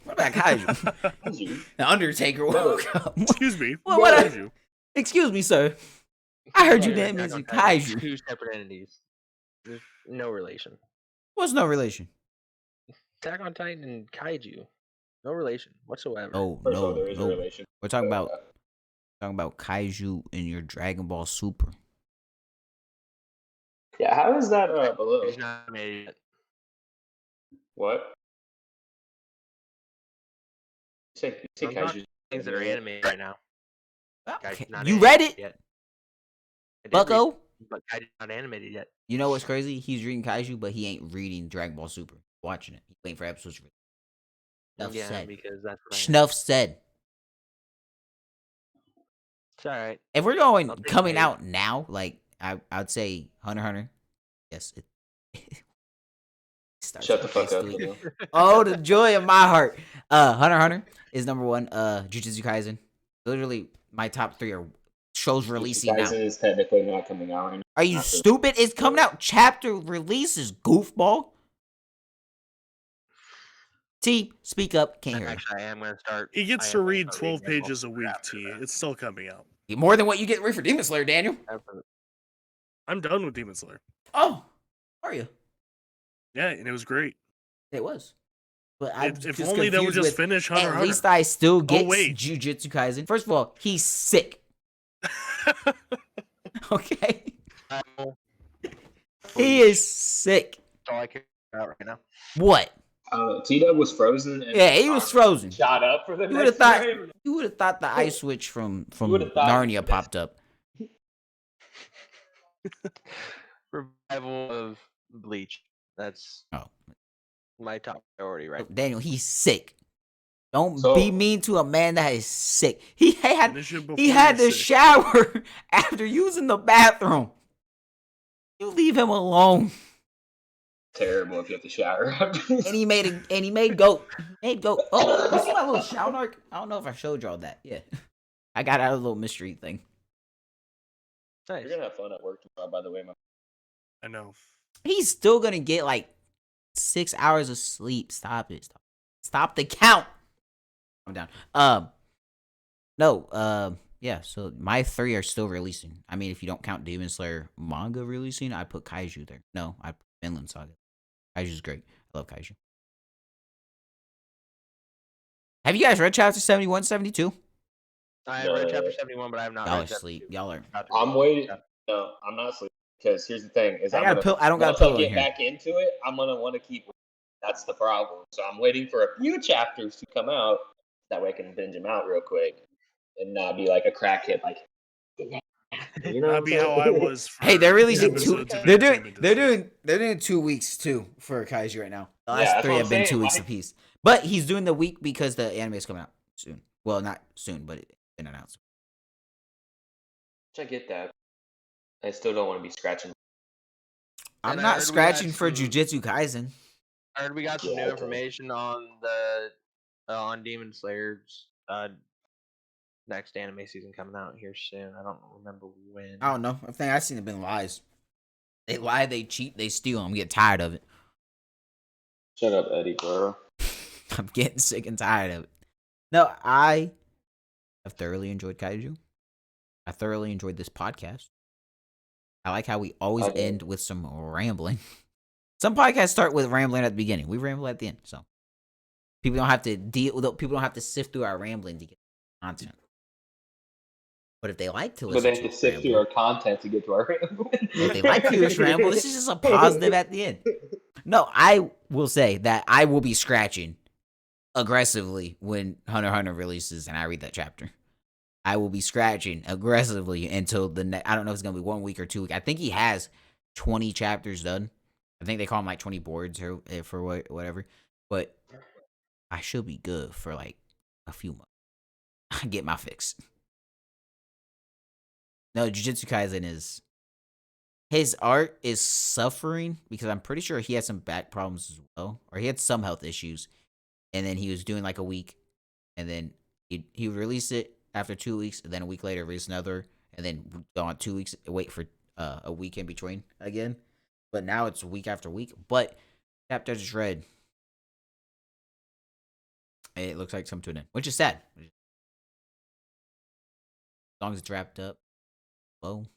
what about Kaiju? Kaiju. The Undertaker woke up. Excuse me. What Kaiju. Excuse me, sir. I heard you Yeah, name Attack is on Titan is Kaiju. 2 separate entities. There's no relation. What's no relation? Attack on Titan and Kaiju. No relation whatsoever. Oh First of all, no, there is a no. relation. We're talking about Kaiju in your Dragon Ball Super. Yeah, how is that below? It's not made yet. What? You say I'm Kaiju. talking things that are animated right now. Okay. Kaiju's not You read animated it, yet. I did read Bucko? it, but Kaiju's not animated yet. You know what's crazy? He's reading Kaiju, but he ain't reading Dragon Ball Super. Watching it. He's waiting for episodes. Enough Yeah, said. because that's what I am. Snuff said. It's alright. If we're going I'll take coming the hate. out now, like I'd say Hunter x Hunter. Yes. Starts Shut the with fuck up. basically- Jamil. Oh, the joy of my heart. Hunter x Hunter is number 1. Jujutsu Kaisen. Literally, my top 3 are shows releasing now. Kaisen is technically not coming out right now. Are you Not for- stupid? It's coming out. Chapter releases, goofball. T, speak up. Can't hear Actually, I am going to start. He gets I to am gonna read start 12 reading Dragon Ball pages a Super week, after T. that. It's still coming out. you. More than what you get ready for Demon Slayer, Daniel. After- I'm done with Demon Slayer. Oh, are you? Yeah, and it was great. It was. But I If only they would just finish Hunter x At Hunter. least I still get wait. Jujutsu Kaisen. First of all, he's sick. Okay, he is sick. That's all I care about right now. What? Tdub was frozen. And Yeah, he was frozen. Shot up for the You would next have thought. time. You would have thought the ice switch from would've thought- Narnia popped up. Revival of Bleach. That's Oh. my top priority right now. Daniel, he's sick. Don't So- be mean to a man that is sick. He had Finish it before he had you're to sick. shower after using the bathroom. You leave him alone. Terrible if you have to shower after. And he made goat. He made goat. Oh, you see my little shower arc? I don't know if I showed y'all that. Yeah. I got out of a little mystery thing. Nice. You're gonna have fun at work tomorrow, by the way, man. I know. He's still gonna get like 6 hours of sleep. Stop it. Stop the count. I'm down. No, yeah, so my 3 are still releasing. I mean, if you don't count Demon Slayer manga releasing, I put Kaiju there. No, I put Vinland Saga. Kaiju's great. I love Kaiju. Have you guys read chapter 71, 72? I have read No. chapter 71, but I have not Y'all are read chapter asleep. 2. Y'all are. I'm waiting. No, I'm not sleeping because here's the thing: is I got a pill. I don't got a once I pillow in get here. back into it, I'm gonna want to keep. That's the problem. So I'm waiting for a few chapters to come out. That way I can binge them out real quick and not be like a crackhead. Like, You know what I'm That'd be how I saying? was. For Hey, they're releasing two. episodes of They're Entertainment District. doing 2 weeks too for Kaiju right now. The Yeah, last that's 3 what I'm have been saying, 2 weeks like- apiece. But he's doing the week because the anime is coming out soon. Well, not soon, but it's been announced. Which I get that. I still don't want to be scratching. I'm And I not heard we got scratching for some- Jujutsu Kaisen. I heard we got some Yeah, new okay. information on the on Demon Slayer's next anime season coming out here soon. I don't remember when. I don't know. I think I've seen it been lies. They lie, they cheat, they steal. I'm getting tired of it. Shut up, Eddie, bro. I'm getting sick and tired of it. No, I have thoroughly enjoyed Kaiju. I thoroughly enjoyed this podcast. I like how we always Okay. end with some rambling. Some podcasts start with rambling at the beginning. We ramble at the end, so people don't have to people don't have to sift through our rambling to get content. But if they like to But listen they have to us sift through ramble, our content to get to our if they like to hear us ramble, this is just a positive at the end. No, I will say that I will be scratching aggressively when Hunter x Hunter releases and I read that chapter. I will be scratching aggressively until the next. I don't know if it's gonna be 1 week or 2 weeks. I think he has 20 chapters done. I think they call them like 20 boards or for whatever. But I should be good for like a few months. I get my fix. No, Jujutsu Kaisen is his art is suffering because I'm pretty sure he had some back problems as well, or he had some health issues, and then he was doing like a week, and then he would release it after 2 weeks, and then a week later release another, and then go on 2 weeks, wait for a week in between again. But now it's week after week. But chapter I just read, it looks like something to an end, which is sad. As long as it's wrapped up, well.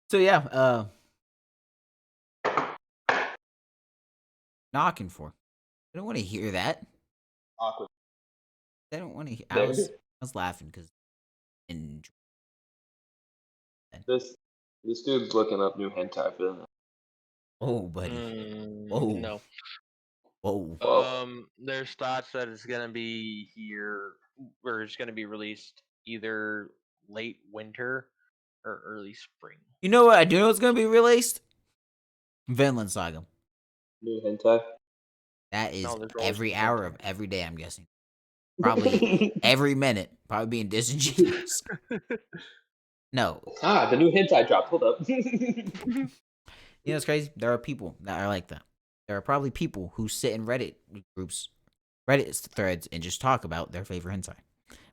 So yeah, knocking for. I don't want to hear that. Awkward. I don't want to hear. There. I was laughing because This dude's looking up new hentai film. oh, buddy, Whoa. No. whoa. Oh. There's thoughts that it's gonna be here, or it's gonna be released either late winter or early spring. You know what? I do know it's gonna be released. Vinland Saga. New hentai. That is No, there's always every been hour hentai. of every day. I'm guessing. Probably every minute. Probably being disingenuous. No, The new hentai drop. Hold up. you know it's crazy. There are people that are like that. There are probably people who sit in Reddit groups, Reddit threads, and just talk about their favorite hentai.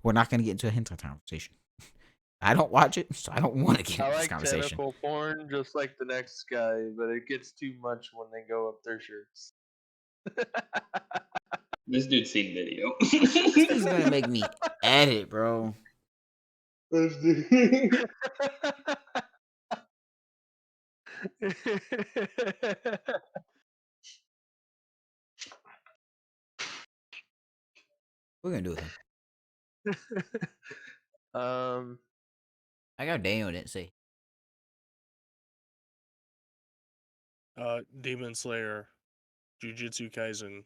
We're not gonna get into a hentai conversation. I don't watch it, so I don't want to get I into this like conversation. tentacle porn just like the next guy, but it gets too much when they go up their shirts. This dude's seen video. This is gonna make me edit, bro. This dude. We're gonna do it. um, I got Daniel didn't say. Demon Slayer, Jujutsu Kaisen,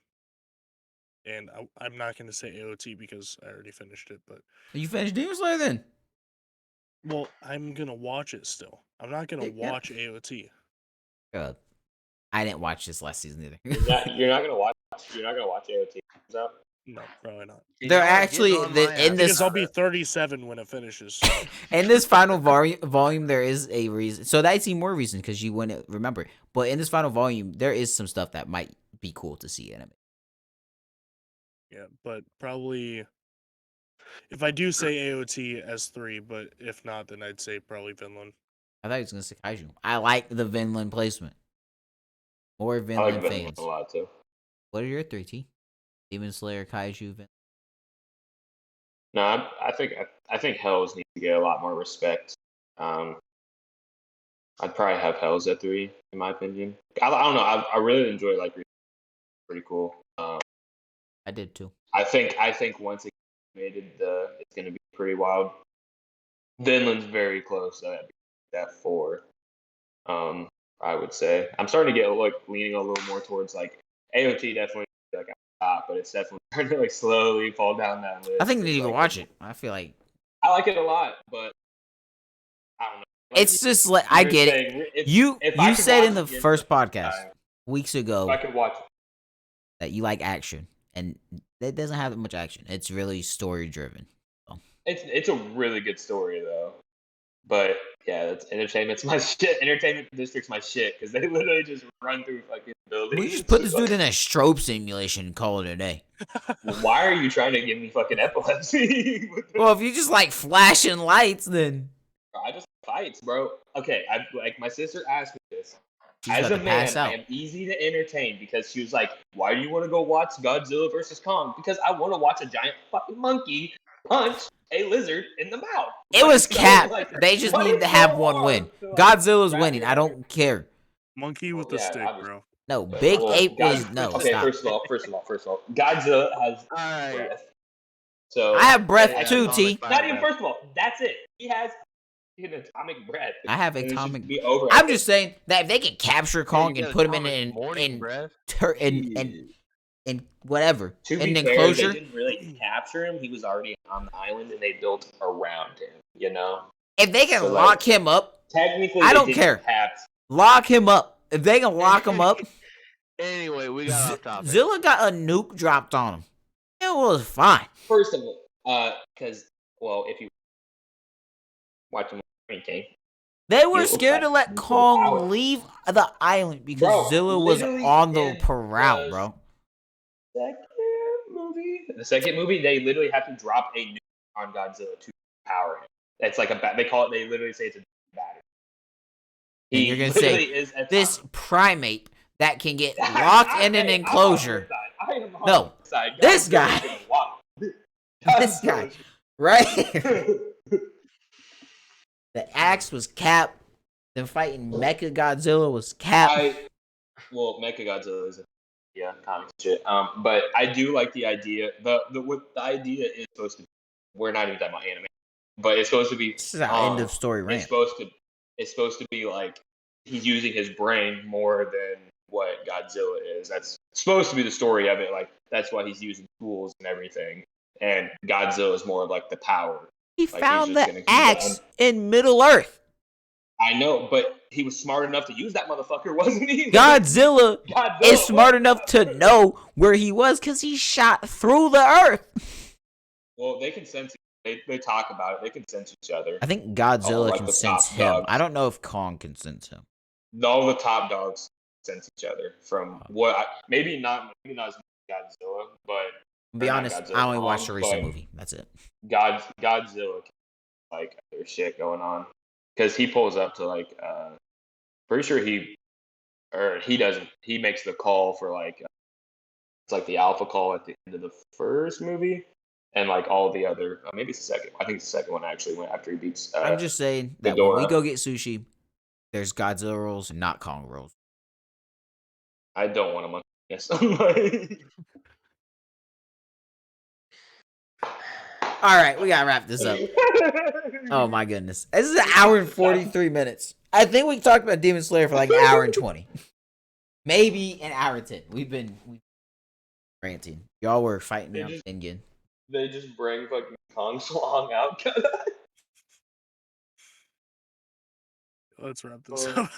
and I'm not going to say AOT because I already finished it. But You finished Demon Slayer then? well, I'm gonna watch it still. I'm not gonna Yeah. watch AOT. I didn't watch this last season either. You're not gonna watch. You're not gonna watch AOT. Is that? No, probably not. They're actually in this Because I'll be 37 when it finishes. in this final volume. There is a reason, so that's even more reason because you wouldn't remember. But in this final volume, there is some stuff that might be cool to see in it. Yeah, but probably if I do say AOT S3, but if not, then I'd say probably Vinland. I thought he was gonna say Kaiju. I like the Vinland placement. More I like Vinland Vinland fans. a lot too. What are your 3T? Demon Slayer, Kaiju, Vinland. No, I think Hells needs to get a lot more respect. I'd probably have Hells at 3 in my opinion. I don't know. I really enjoy like pretty cool. I did too. I think once it made it, it's gonna be pretty wild. Vinland's very close at 4. I would say I'm starting to get leaning a little more towards like AOT definitely like at the top, but it's definitely starting to like slowly fall down that list. I think you It's need to like watch it. I feel like I like it a lot, but I don't know. Like it's just like I you're get it. saying, if I You could said watch in the it again first for the first podcast time, weeks if ago I could watch it, that you like action, and it doesn't have that much action. It's really story driven. it's a really good story though. But yeah, that's entertainment's my shit. Entertainment district's my shit because they literally just run through fucking buildings. We just put this dude in a strobe simulation and call it a day. Why are you trying to give me fucking epilepsy? Well, if you just like flashing lights, then I just fights, bro. Okay, I like my sister asked me this. she's As about a to pass man, I out. am easy to entertain because she was like, "Why do you want to go watch Godzilla versus Kong?" Because I want to watch a giant fucking monkey punch a lizard in the mouth. It was cap. like, They just what need is to have so one hard win. to, like, Godzilla's wrap winning. your I head don't care. Monkey with Well, the yeah, stick, obviously. bro. No, Big Well, Ape was God- no. Okay, Stop. first of all, Godzilla has Alright. breath. So I have breath and too, atomic T. fire Not even breath. first of all, that's it. He has an atomic breath. I have And it should atomic. be over. I'm just saying that if they can capture Yeah, Kong you and got put him atomic morning breath. in whatever To in be an fair, enclosure, they didn't really capture him. He was already on the island, and they built around him. You know, if they can So, lock like, him up, technically, I they don't didn't care. capture- Lock him up. If they can lock him up, Anyway, we got off topic. Zilla got a nuke dropped on him. It was fine. First of all, because if you watch him King, They were It looks scared to like let nuclear Kong power. leave the island because Bro, Zilla was literally on the in prowl, the bro. The second movie, they literally have to drop a nuke on Godzilla to power him. It's like they call it. They literally say it's a battery. And you're gonna literally say is this primate that can get locked in an enclosure. No, this guy. This guy, right here. The axe was cap. Then fighting Mecha Godzilla was cap. Mecha Godzilla is comic shit. But I do like the idea. What the idea is supposed to be. We're not even talking about anime, but it's supposed to be. This is our end of story rant. It's supposed to be like he's using his brain more than what Godzilla is. That's supposed to be the story of it. Like that's why he's using tools and everything. And Godzilla is more of like the power. He Like, found he's just the gonna keep axe in Middle Earth. I know, but he was smart enough to use that motherfucker, wasn't he? Godzilla is smart enough to know where he was because he shot through the earth. Well, they can sense. They talk about it. They can sense each other. I think Godzilla like can the sense top him. dogs. I don't know if Kong can sense him. All the top dogs sense each other. From what? Maybe not as much as Godzilla, but To be honest, Godzilla, I only watched the recent but movie. That's it. Godzilla, like there's shit going on because he pulls up to like. Pretty sure he doesn't. He makes the call for like it's like the alpha call at the end of the first movie, and like all the other maybe it's the second. I think it's the second one actually went after he beats. I'm just saying that when we Ghidorah. go get sushi, there's Godzilla rolls and not Kong rolls. I don't want a monkey. Yes. All right, we gotta wrap this up. Oh my goodness, this is an hour and 43 minutes. I think we talked about Demon Slayer for like an hour and 20, maybe an hour and 10. We've been ranting. Y'all were fighting me on again. They just bring fucking Kong Slong out. Let's wrap this up.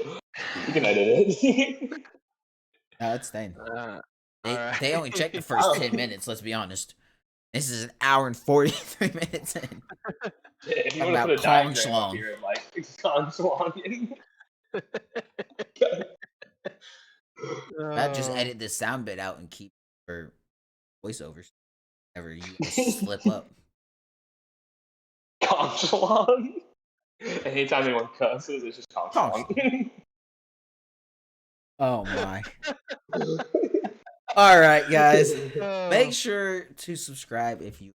You can edit it. No, it's staying. Alright. They only checked the first 10 minutes. Let's be honest. This is an hour and 43 minutes in. If you Talk want to about put a diagram Kong up Schlong. here of like Kong Slong. I'd just edit this sound bit out and keep for voiceovers. Whenever you slip up. Kong Schlong. Anytime anyone cusses, it's just Kong Kong Schlong. Oh my. All right, guys. Make sure to subscribe if you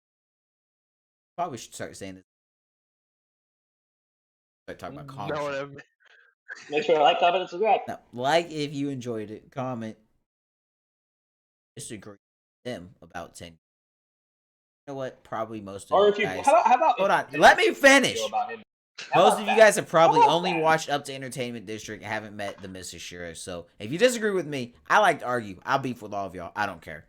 probably should start saying this. Start talking about Kong. No, Make sure to like, comment, and subscribe. No, like if you enjoyed it. Comment. Disagree with them about 10. You know what? Probably most of Or you if you, guys. how about Hold on. if Let me you finish. feel about him Most of you guys have probably only watched up to Entertainment District and haven't met the Mrs. Shira. So if you disagree with me, I like to argue. I'll beef with all of y'all. I don't care.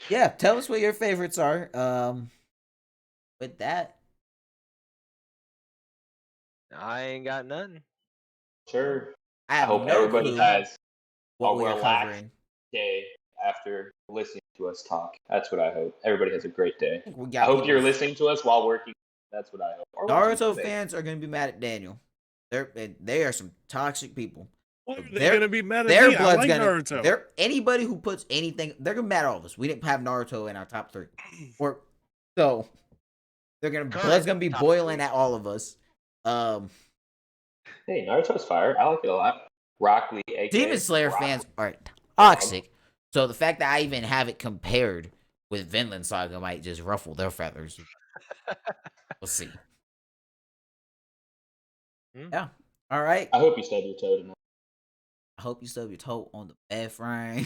Yeah, tell us what your favorites are. With that, I ain't got none. Sure. I I have hope no everybody clue has what a we are relaxed covering. day after listening to us talk. That's what I hope. Everybody has a great day. I think we I got hope people. you're listening to us while working. That's what I hope. Or watching Naruto today. fans are gonna be mad at Daniel. They are some toxic people. Why are they Their- gonna be mad at Their me? I blood's like gonna. Naruto. They're anybody who puts anything. They're gonna be mad at all of us. We didn't have Naruto in our top 3. Or so they're gonna Current blood's gonna be top boiling 3. at all of us. Hey, Naruto's fire. I like it a lot. Rock Lee, aka Demon Slayer Rock. fans are toxic. So the fact that I even have it compared with Vinland Saga might just ruffle their feathers. We'll see. Yeah. All right. I hope you stub your toe tonight. I hope you stub your toe on the bed frame.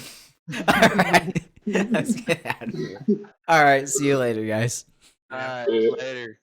All right. Let's get out of here. All right. See you later, guys. All right, Yeah. later.